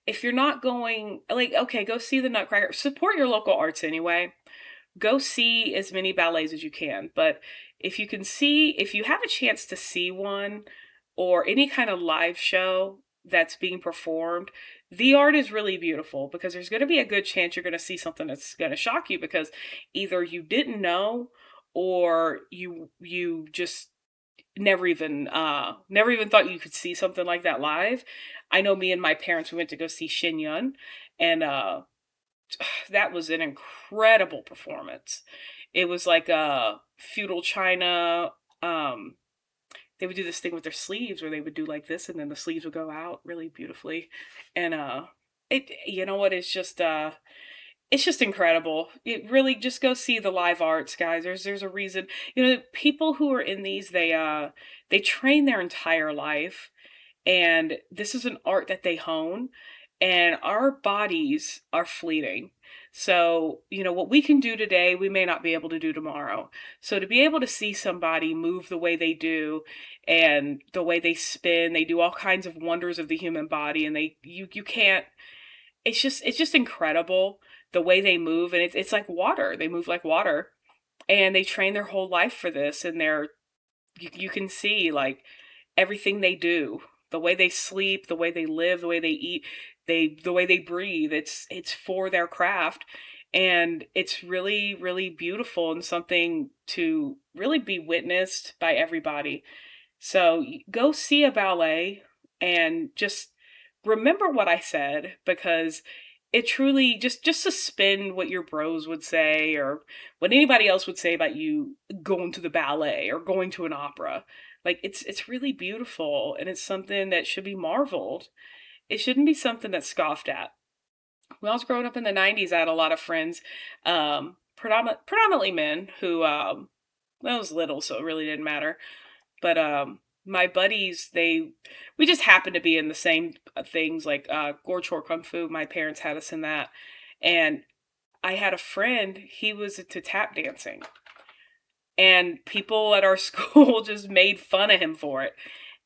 If you're not going, like, okay, go see the Nutcracker. Support your local arts anyway. Go see as many ballets as you can. But if you have a chance to see one or any kind of live show that's being performed, the art is really beautiful because there's going to be a good chance you're going to see something that's going to shock you because either you didn't know or you just never even thought you could see something like that live. I know me and my parents we went to go see Shin Yun and that was an incredible performance. It was like a feudal China. Um, they would do this thing with their sleeves where they would do like this, and then the sleeves would go out really beautifully. And it you know what? It's just incredible. It really just go see the live arts, guys. There's a reason. You know, people who are in these they train their entire life and this is an art that they hone and our bodies are fleeting. So, you know, what we can do today, we may not be able to do tomorrow. So to be able to see somebody move the way they do and the way they spin, they do all kinds of wonders of the human body and you can't it's just incredible the way they move and it's like water. They move like water and they train their whole life for this and you can see like everything they do, the way they sleep, the way they live, the way they eat, the way they breathe. It's for their craft and it's really beautiful and something to really be witnessed by everybody. So go see a ballet and just remember what I said because it truly just suspend what your bros would say or what anybody else would say about you going to the ballet or going to an opera. Like it's really beautiful and it's something that should be marveled. It shouldn't be something that's scoffed at. When I was growing up in the 90s, I had a lot of friends, predominantly men who well, I was little, so it really didn't matter. But my buddies, we just happened to be in the same things like Gorge Chor Kung Fu. My parents had us in that, and I had a friend. He was into tap dancing, and people at our school just made fun of him for it.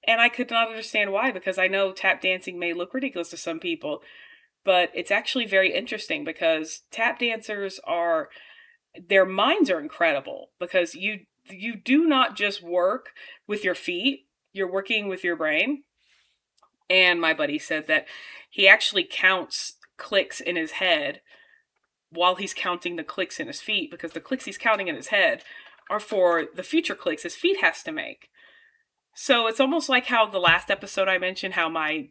And I could not understand why, because I know tap dancing may look ridiculous to some people, but it's actually very interesting because tap dancers are their minds are incredible because you do not just work with your feet, you're working with your brain. And my buddy said that he actually counts clicks in his head while he's counting the clicks in his feet because the clicks he's counting in his head are for the future clicks his feet has to make. So it's almost like how the last episode I mentioned how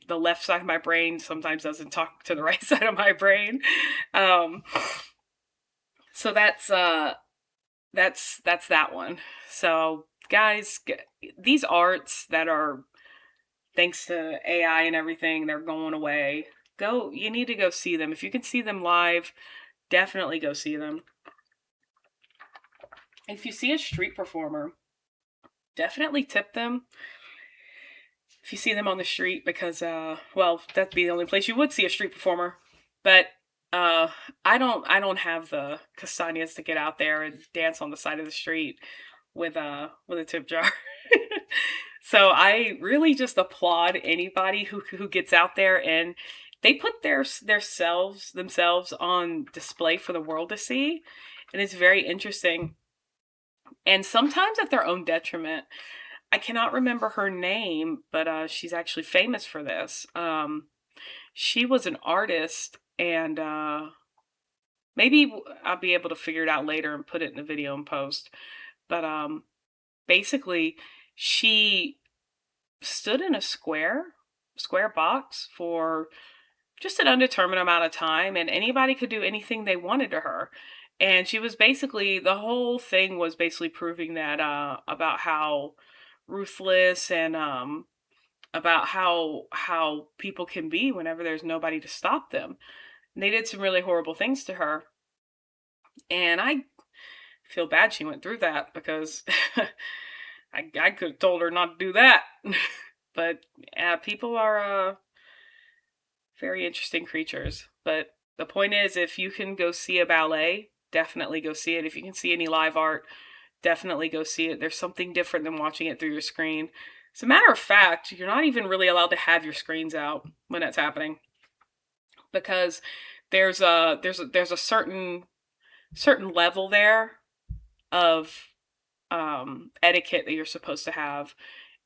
the left side of my brain sometimes doesn't talk to the right side of my brain. Um, so that's that one. So guys, these arts that are thanks to AI and everything, they're going away. You need to go see them. If you can see them live, definitely go see them. If you see a street performer, definitely tip them if you see them on the street because well, that'd be the only place you would see a street performer. But uh I don't have the castañas to get out there and dance on the side of the street with a tip jar. So I really just applaud anybody who gets out there and they put their selves themselves on display for the world to see, and it's very interesting. And sometimes at their own detriment. I cannot remember her name, but she's actually famous for this. She was an artist, and maybe I'll be able to figure it out later and put it in the video and post. But basically, she stood in a square box for just an undetermined amount of time, and anybody could do anything they wanted to her. And she was basically the whole thing was basically proving that about how ruthless and about how people can be whenever there's nobody to stop them. And they did some really horrible things to her, and I feel bad she went through that because I could have told her not to do that. But people are very interesting creatures. But the point is, if you can go see a ballet, definitely go see it. If you can see any live art, definitely go see it. There's something different than watching it through your screen. As a matter of fact, you're not even really allowed to have your screens out when that's happening, because there's a certain level there of etiquette that you're supposed to have,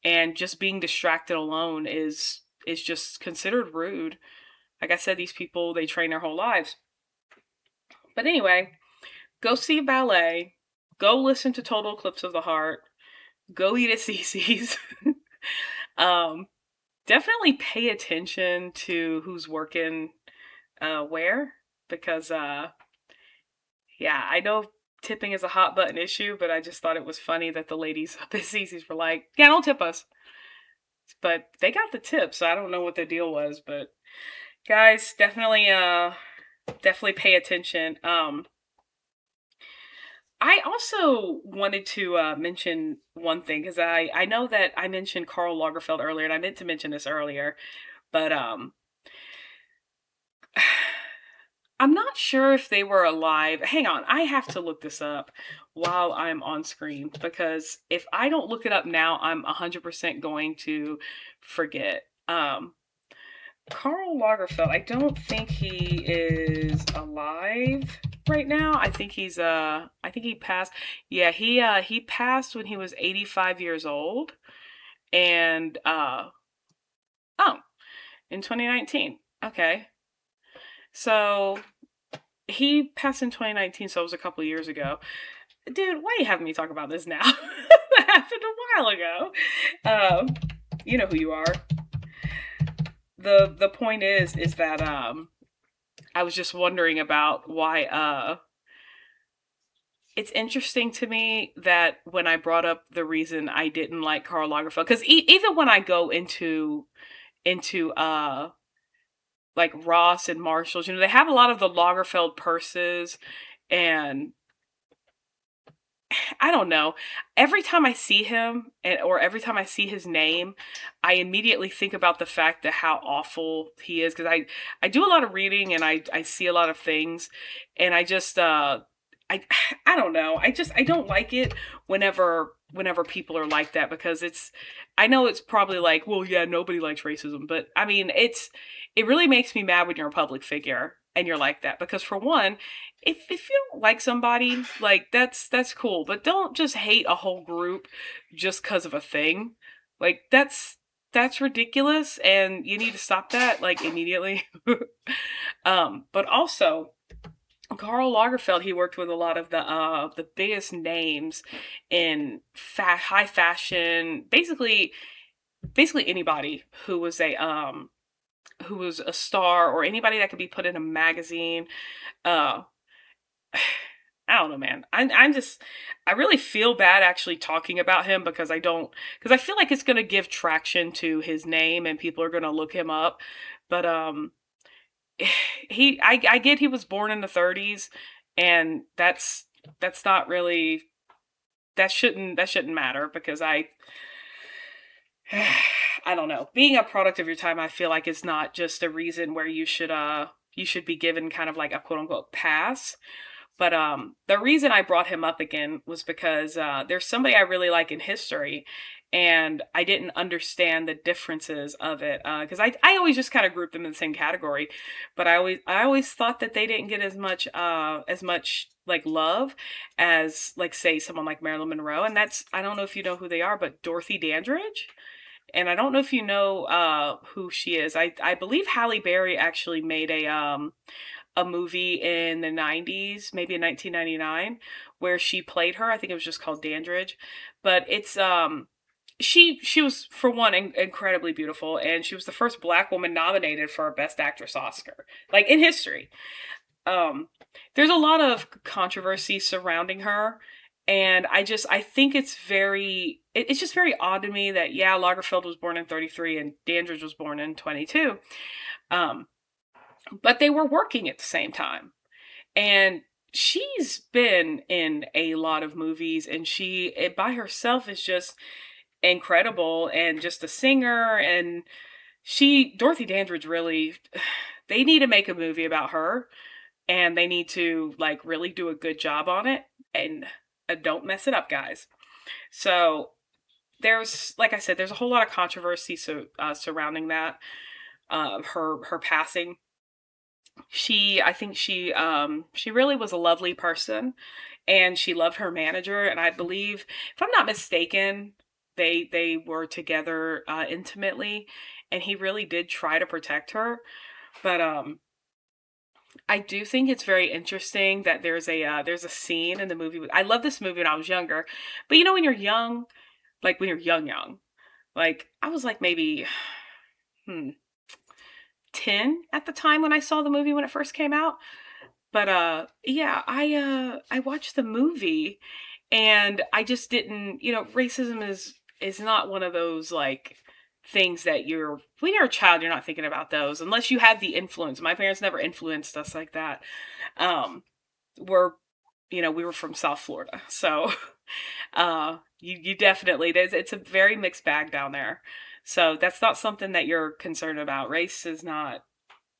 and just being distracted alone is just considered rude. Like I said, these people, they train their whole lives. But anyway, go see ballet, go listen to Total Eclipse of the Heart, go eat at Cece's. um, Definitely pay attention to who's working where, because yeah, I know tipping is a hot button issue, but I just thought it was funny that the ladies up at Cece's were like, "Yeah, don't tip us," but they got the tip, so I don't know what the deal was. But guys, definitely pay attention. I also wanted to mention one thing, because I know that I mentioned Karl Lagerfeld earlier, and I meant to mention this earlier, but I'm not sure if they were alive. Hang on, I have to look this up while I'm on screen, because if I don't look it up now, I'm 100% going to forget. Karl Lagerfeld, I don't think he is alive right now. I think he passed. Yeah, he passed when he was 85 years old, and oh, in 2019. Okay. So he passed in 2019, so it was a couple years ago. Dude, why are you having me talk about this now? That happened a while ago. Um, you know who you are. The point is that I was just wondering about why it's interesting to me that when I brought up the reason I didn't like Karl Lagerfeld, because even when I go into like Ross and Marshalls, they have a lot of the Lagerfeld purses, and I don't know. Every time I see him, or every time I see his name, I immediately think about the fact that how awful he is. Because I do a lot of reading, and I see a lot of things, and I I don't know. I don't like it whenever people are like that, because I know it's probably like, well, yeah, nobody likes racism, but I mean, it really makes me mad when you're a public figure and you're like that, because for one, if you don't like somebody, like that's cool, but don't just hate a whole group just because of a thing. Like that's ridiculous, and you need to stop that like immediately. But also Karl Lagerfeld, he worked with a lot of the biggest names in high fashion, basically anybody who was a star, or anybody that could be put in a magazine. uh I don't know, man. I really feel bad actually talking about him, because because I feel like it's gonna give traction to his name and people are gonna look him up. But I get he was born in the 30s, and that's not really, that shouldn't matter, because I don't know. Being a product of your time, I feel like, is not just a reason where you should be given kind of like a quote unquote pass. But the reason I brought him up again was because there's somebody I really like in history, and I didn't understand the differences of it, because I always just kind of grouped them in the same category, but I always thought that they didn't get as much like love as, like, say, someone like Marilyn Monroe. And that's, I don't know if you know who they are, but Dorothy Dandridge. And I don't know if you know who she is. I believe Halle Berry actually made a movie in the 90s, maybe in 1999, where she played her. I think it was just called Dandridge. But it's she was, for one, incredibly beautiful, and she was the first black woman nominated for a Best Actress Oscar, like, in history. Um there's a lot of controversy surrounding her, and I think it's just very odd to me that, yeah, Lagerfeld was born in 33 and Dandridge was born in 22. Um but they were working at the same time. And she's been in a lot of movies, and by herself is just incredible, and just a singer. And Dorothy Dandridge, really, they need to make a movie about her, and they need to like really do a good job on it, and don't mess it up, guys. So there's, like I said, there's a whole lot of controversy surrounding that, her passing. I think she really was a lovely person, and she loved her manager, and I believe, if I'm not mistaken, they were together intimately, and he really did try to protect her. But I do think it's very interesting that there's a scene in the movie. I love this movie when I was younger, but you know when you're young, like when you're young, like I was like maybe hmm, 10 at the time when I saw the movie when it first came out. But yeah, I watched the movie, and I just didn't, racism is not one of those like things that when you're a child, you're not thinking about those unless you have the influence. My parents never influenced us like that. Um we're we were from South Florida. So you definitely, it's a very mixed bag down there. So that's not something that you're concerned about. Race is not,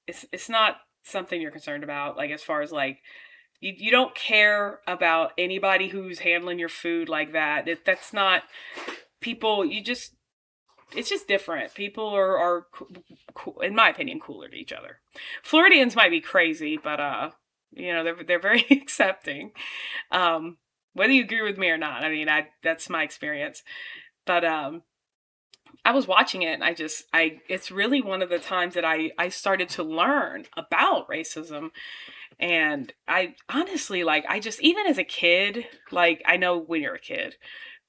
it's not something you're concerned about, like as far as like you don't care about anybody who's handling your food like that. That's not people. You just, it's just different. People are in my opinion, cooler to each other. Floridians might be crazy, but they're very accepting. Um, whether you agree with me or not, I mean, that's my experience. But I was watching it, and it's really one of the times that I started to learn about racism. And I honestly, like, I just, even as a kid, like, I know when you're a kid,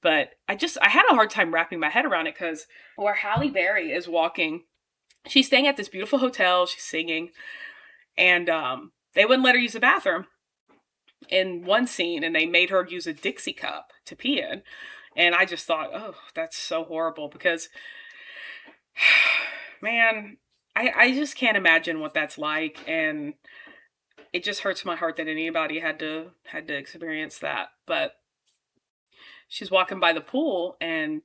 but I had a hard time wrapping my head around it, because where Halle Berry is walking, she's staying at this beautiful hotel, she's singing, and they wouldn't let her use the bathroom in one scene, and they made her use a Dixie cup to pee in. And I just thought, oh, that's so horrible, because, man, I just can't imagine what that's like. And it just hurts my heart that anybody had to experience that. But she's walking by the pool, and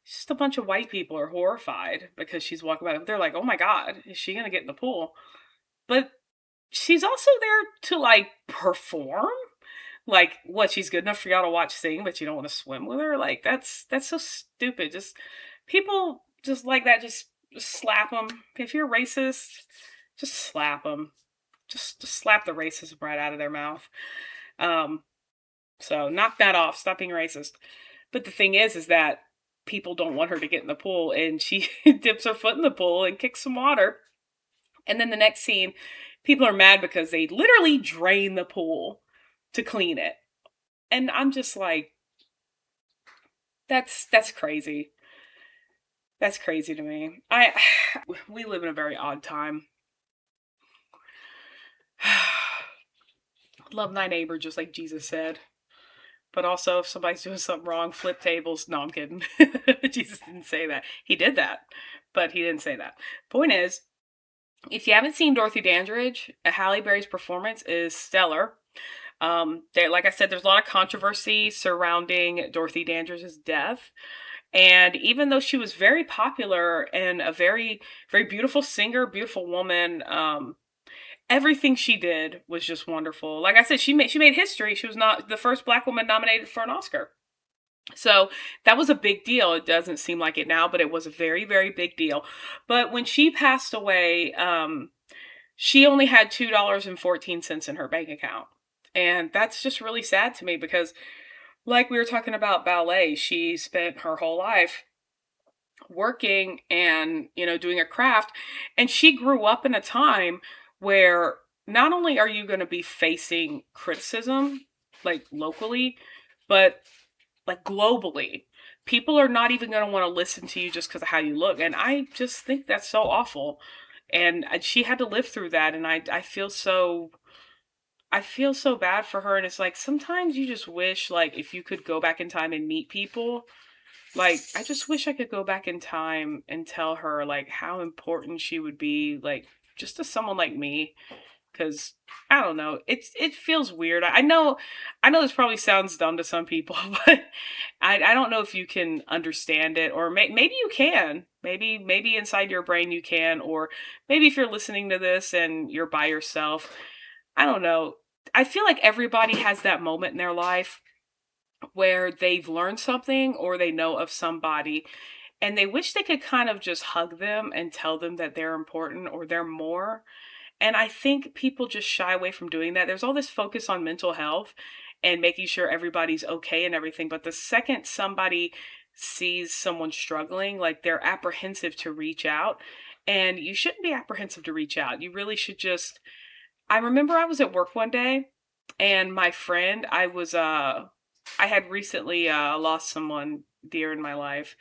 just a bunch of white people are horrified because she's walking by. They're like, "Oh my god, is she gonna get in the pool?" But she's also there to like perform. Like, what? She's good enough for y'all to watch sing, but you don't want to swim with her? Like, that's so stupid. Just people just like that. Just slap them. If you're racist, just slap them. Just slap the racism right out of their mouth. Um, so knock that off. Stop being racist. But the thing is that people don't want her to get in the pool, and she dips her foot in the pool and kicks some water. And then the next scene, people are mad because they literally drain the pool to clean it. And I'm just like, that's crazy. That's crazy to me. We live in a very odd time. Love thy neighbor, just like Jesus said. But also, if somebody's doing something wrong, flip tables. No, I'm kidding. Jesus didn't say that. He did that, but he didn't say that. Point is, if you haven't seen Dorothy Dandridge, Halle Berry's performance is stellar. Like I said, there's a lot of controversy surrounding Dorothy Dandridge's death. And even though she was very popular and a very, very beautiful singer, beautiful woman, everything she did was just wonderful. Like I said, she made history. She was not the first Black woman nominated for an Oscar. So that was a big deal. It doesn't seem like it now, but it was a very, very big deal. But when she passed away, she only had $2.14 in her bank account. And that's just really sad to me, because, like we were talking about ballet, she spent her whole life working and, doing a craft. And she grew up in a time where not only are you going to be facing criticism, like locally, but like globally. People are not even going to want to listen to you just because of how you look. And I just think that's so awful. And she had to live through that. And I feel so bad for her. And it's like, sometimes you just wish, like, if you could go back in time and meet people, like, I just wish I could go back in time and tell her, like, how important she would be, like, just to someone like me. Because I don't know, it feels weird. I know this probably sounds dumb to some people, but I don't know if you can understand it, or maybe you can. Maybe inside your brain you can, or maybe if you're listening to this and you're by yourself, I don't know. I feel like everybody has that moment in their life where they've learned something or they know of somebody and they wish they could kind of just hug them and tell them that they're important or they're more. And I think people just shy away from doing that. There's all this focus on mental health and making sure everybody's okay and everything. But the second somebody sees someone struggling, like they're apprehensive to reach out. And you shouldn't be apprehensive to reach out. You really should just. I remember I was at work one day and my friend, I had recently lost someone dear in my life,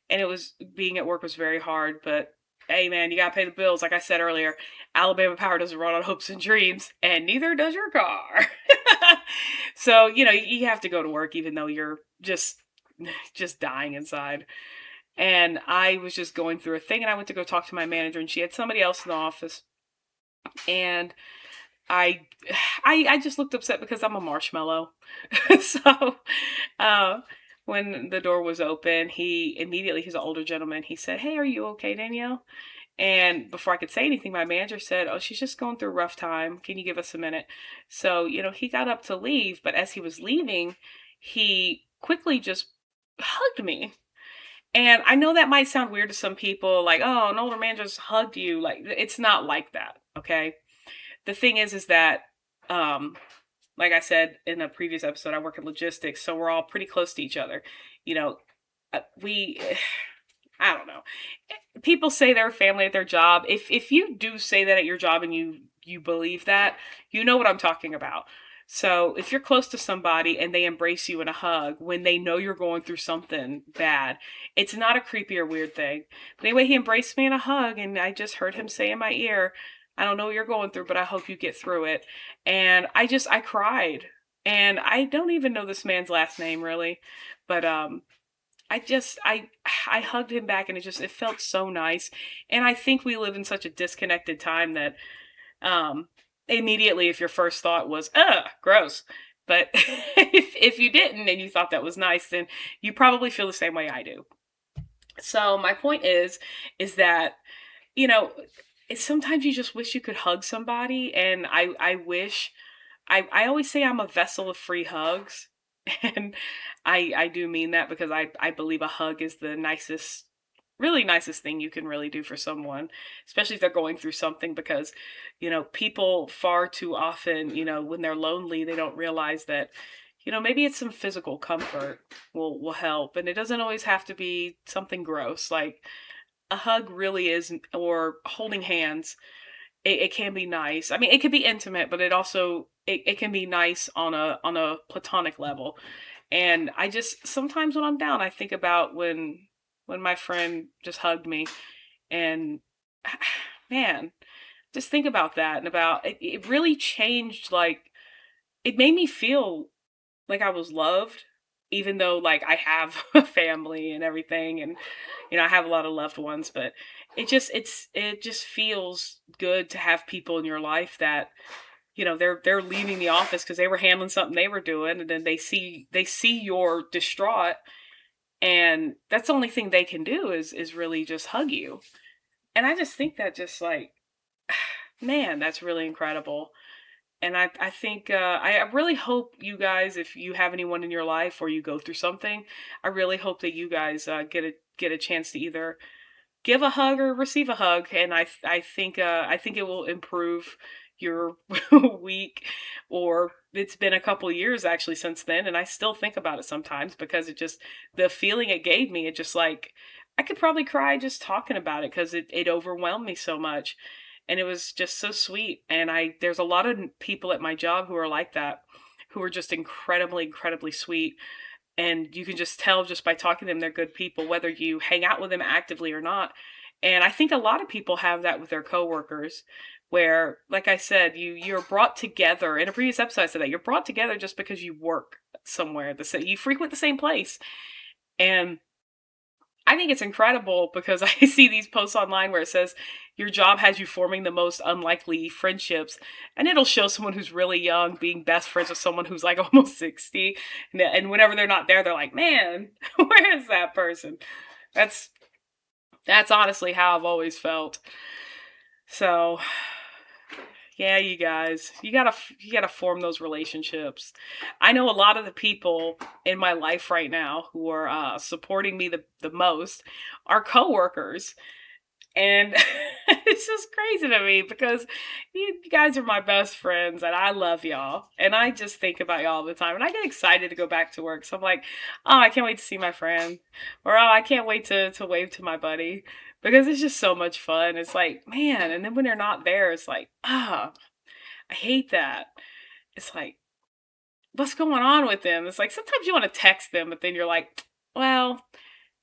and it was being at work was very hard. But hey, man, you gotta pay the bills. Like I said earlier, Alabama Power doesn't run on hopes and dreams, and neither does your car. So you have to go to work even though you're just dying inside. And I was just going through a thing, and I went to go talk to my manager, and she had somebody else in the office, and I I just looked upset because I'm a marshmallow. So uh, when the door was open, he's an older gentleman. He said, "Hey, are you okay, Danielle?" And before I could say anything, my manager said, "Oh, she's just going through a rough time. Can you give us a minute?" So he got up to leave, but as he was leaving, he quickly just hugged me. And I know that might sound weird to some people, like, "Oh, an older man just hugged you." Like, it's not like that, okay? The thing is that, um, like I said in a previous episode, I work in logistics, so we're all pretty close to each other. You know, we, I don't know. People say they're family at their job. If you do say that at your job and you believe that, you know what I'm talking about. So if you're close to somebody and they embrace you in a hug when they know you're going through something bad, it's not a creepy or weird thing. But anyway, he embraced me in a hug, and I just heard him say in my ear, "I don't know what you're going through, but I hope you get through it." And I cried. And I don't even know this man's last name really, but I hugged him back, and it felt so nice. And I think we live in such a disconnected time that um immediately, if your first thought was gross, but if you didn't and you thought that was nice, then you probably feel the same way I do. So my point is that you know sometimes you just wish you could hug somebody. And I wish, I always say I'm a vessel of free hugs. And I do mean that because I believe a hug is the nicest, really nicest thing you can really do for someone, especially if they're going through something. Because people far too often, when they're lonely, they don't realize that maybe it's some physical comfort will help. And it doesn't always have to be something gross. Like, a hug really is, or holding hands, it can be nice. I mean, it could be intimate, but it can be nice on a platonic level. And I just sometimes when I'm down, I think about when my friend just hugged me. And man, just think about that, and about it, it really changed. Like, it made me feel like I was loved, even though, like, I have a family and everything, and I have a lot of loved ones. But it just feels good to have people in your life that they're leaving the office because they were handling something they were doing, and then they see you're distraught, and that's the only thing they can do is really just hug you. And I just think that, just like, man, that's really incredible. And I think I really hope you guys, if you have anyone in your life or you go through something, I really hope that you guys get a chance to either give a hug or receive a hug. And I think it will improve your week. Or it's been a couple years actually since then, and I still think about it sometimes because the feeling it gave me, it just, like, I could probably cry just talking about it because it overwhelmed me so much. And it was just so sweet. And there's a lot of people at my job who are like that, who are just incredibly, incredibly sweet. And you can just tell just by talking to them, they're good people, whether you hang out with them actively or not. And I think a lot of people have that with their coworkers, where, like I said, you're brought together. In a previous episode, I said that you're brought together just because you work somewhere, you frequent the same place. And I think it's incredible because I see these posts online where it says your job has you forming the most unlikely friendships, and it'll show someone who's really young being best friends with someone who's like almost 60, and whenever they're not there, they're like, "Man, where is that person?" That's that's honestly how I've always felt. So, Yeah, you gotta form those relationships. I know a lot of the people in my life right now who are supporting me the most are coworkers. And it's just crazy to me because you guys are my best friends and I love y'all. And I just think about y'all all the time. And I get excited to go back to work. So I'm like, oh, I can't wait to see my friend. Or oh, I can't wait to wave to my buddy. Because it's just so much fun. It's like, man, and then when they're not there, it's like, ah, I hate that. It's like, what's going on with them? It's like sometimes you want to text them, but then you're like, well,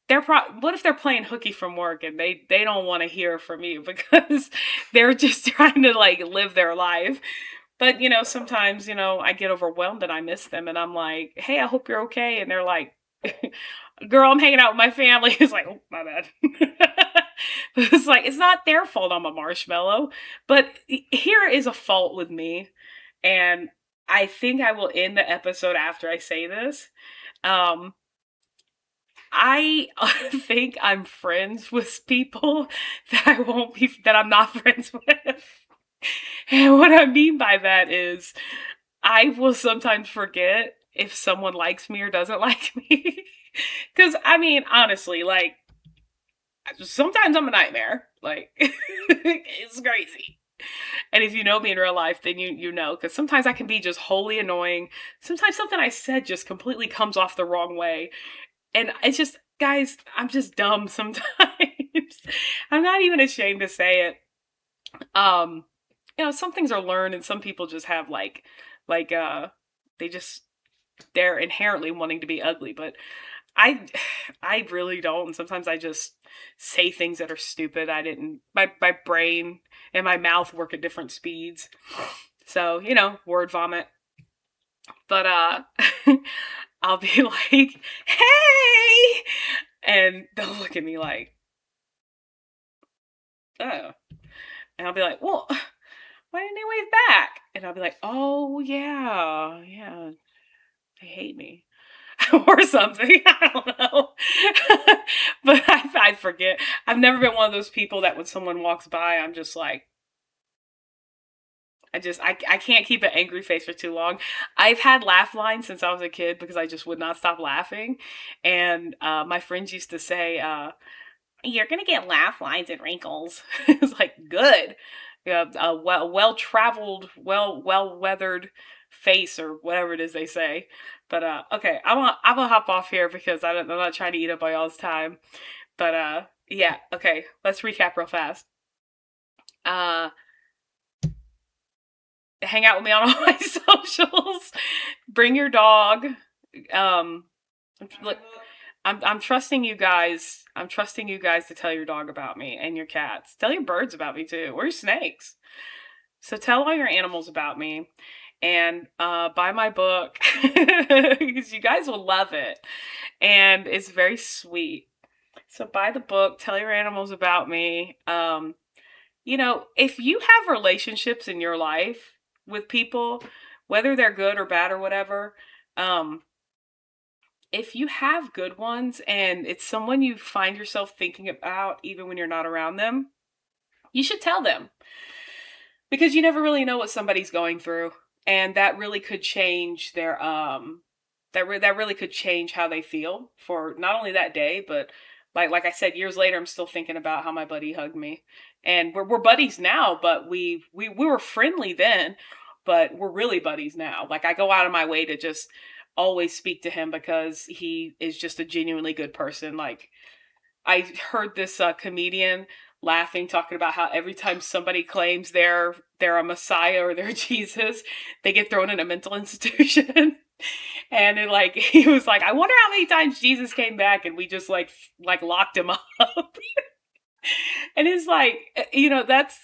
what if they're playing hooky from work and they don't want to hear from you because they're just trying to like live their life. But sometimes I get overwhelmed and I miss them and I'm like, hey, I hope you're okay. And they're like, girl, I'm hanging out with my family. It's like, oh, my bad. It's like it's not their fault I'm a marshmallow, but here is a fault with me. And I think I will end the episode after I say this. um I think I'm friends with people that I'm not friends with. And what I mean by that is I will sometimes forget if someone likes me or doesn't like me. Cuz I mean, honestly, like sometimes I'm a nightmare. Like it's crazy. And if you know me in real life, then you know cuz sometimes I can be just wholly annoying. Sometimes something I said just completely comes off the wrong way. And it's just, guys, I'm just dumb sometimes. I'm not even ashamed to say it. Um, some things are learned and some people just have like they just they're inherently wanting to be ugly, but I I really don't. And sometimes I just say things that are stupid. I didn't my brain and my mouth work at different speeds. So, word vomit. But I'll be like, "Hey!" And they'll look at me like, oh. And I'll be like, well, why didn't they wave back? And I'll be like, oh, yeah, yeah, they hate me. Or something. I don't know. But I forget. I've never been one of those people that when someone walks by, I'm just like, I can't keep an angry face for too long. I've had laugh lines since I was a kid because I just would not stop laughing. And my friends used to say, you're gonna get laugh lines and wrinkles. It's like good, yeah, a well traveled, well weathered face or whatever it is they say. But okay, I'm gonna hop off here because I'm not trying to eat up by y'all's time. But yeah, okay, let's recap real fast. Uh, Hang out with me on all my socials. Bring your dog. Um, look, I'm trusting you guys. I'm trusting you guys to tell your dog about me and your cats. Tell your birds about me too. Or your snakes. So tell all your animals about me and buy my book because you guys will love it. And it's very sweet. So buy the book, tell your animals about me. If you have relationships in your life with people, whether they're good or bad or whatever, um, if you have good ones and it's someone you find yourself thinking about even when you're not around them, you should tell them because you never really know what somebody's going through, and that really could change their that really could change how they feel for not only that day, but like I said, years later, I'm still thinking about how my buddy hugged me, and we're buddies now, but we were friendly then, but we're really buddies now. Like I go out of my way to just always speak to him because he is just a genuinely good person. Like I heard this comedian laughing, talking about how every time somebody claims they're a messiah or they're Jesus, they get thrown in a mental institution. And he was like, I wonder how many times Jesus came back and we just like locked him up. And it's like, that's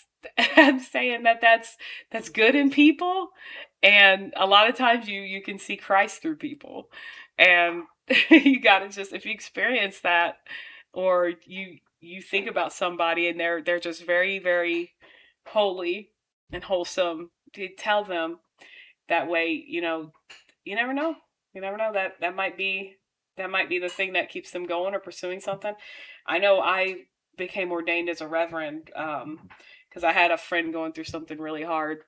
I'm saying that's good in people, and a lot of times you can see Christ through people, and you gotta just if you experience that, or you think about somebody and they're just very very holy and wholesome, to tell them that way. You never know. You never know that might be the thing that keeps them going or pursuing something. I know I became ordained as a reverend because I had a friend going through something really hard,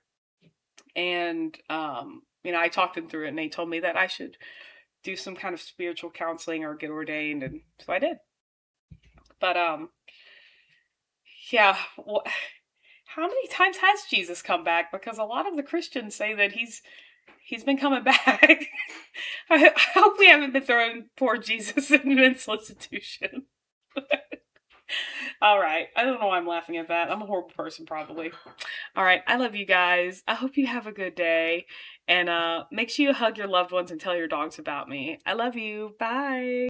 And I talked them through it, and they told me that I should do some kind of spiritual counseling or get ordained, and so I did. But yeah, how many times has Jesus come back? Because a lot of the Christians say that he's been coming back. I hope we haven't been throwing poor Jesus in an mental institution. All right. I don't know why I'm laughing at that. I'm a horrible person, probably. All right. I love you guys. I hope you have a good day. And make sure you hug your loved ones and tell your dogs about me. I love you. Bye.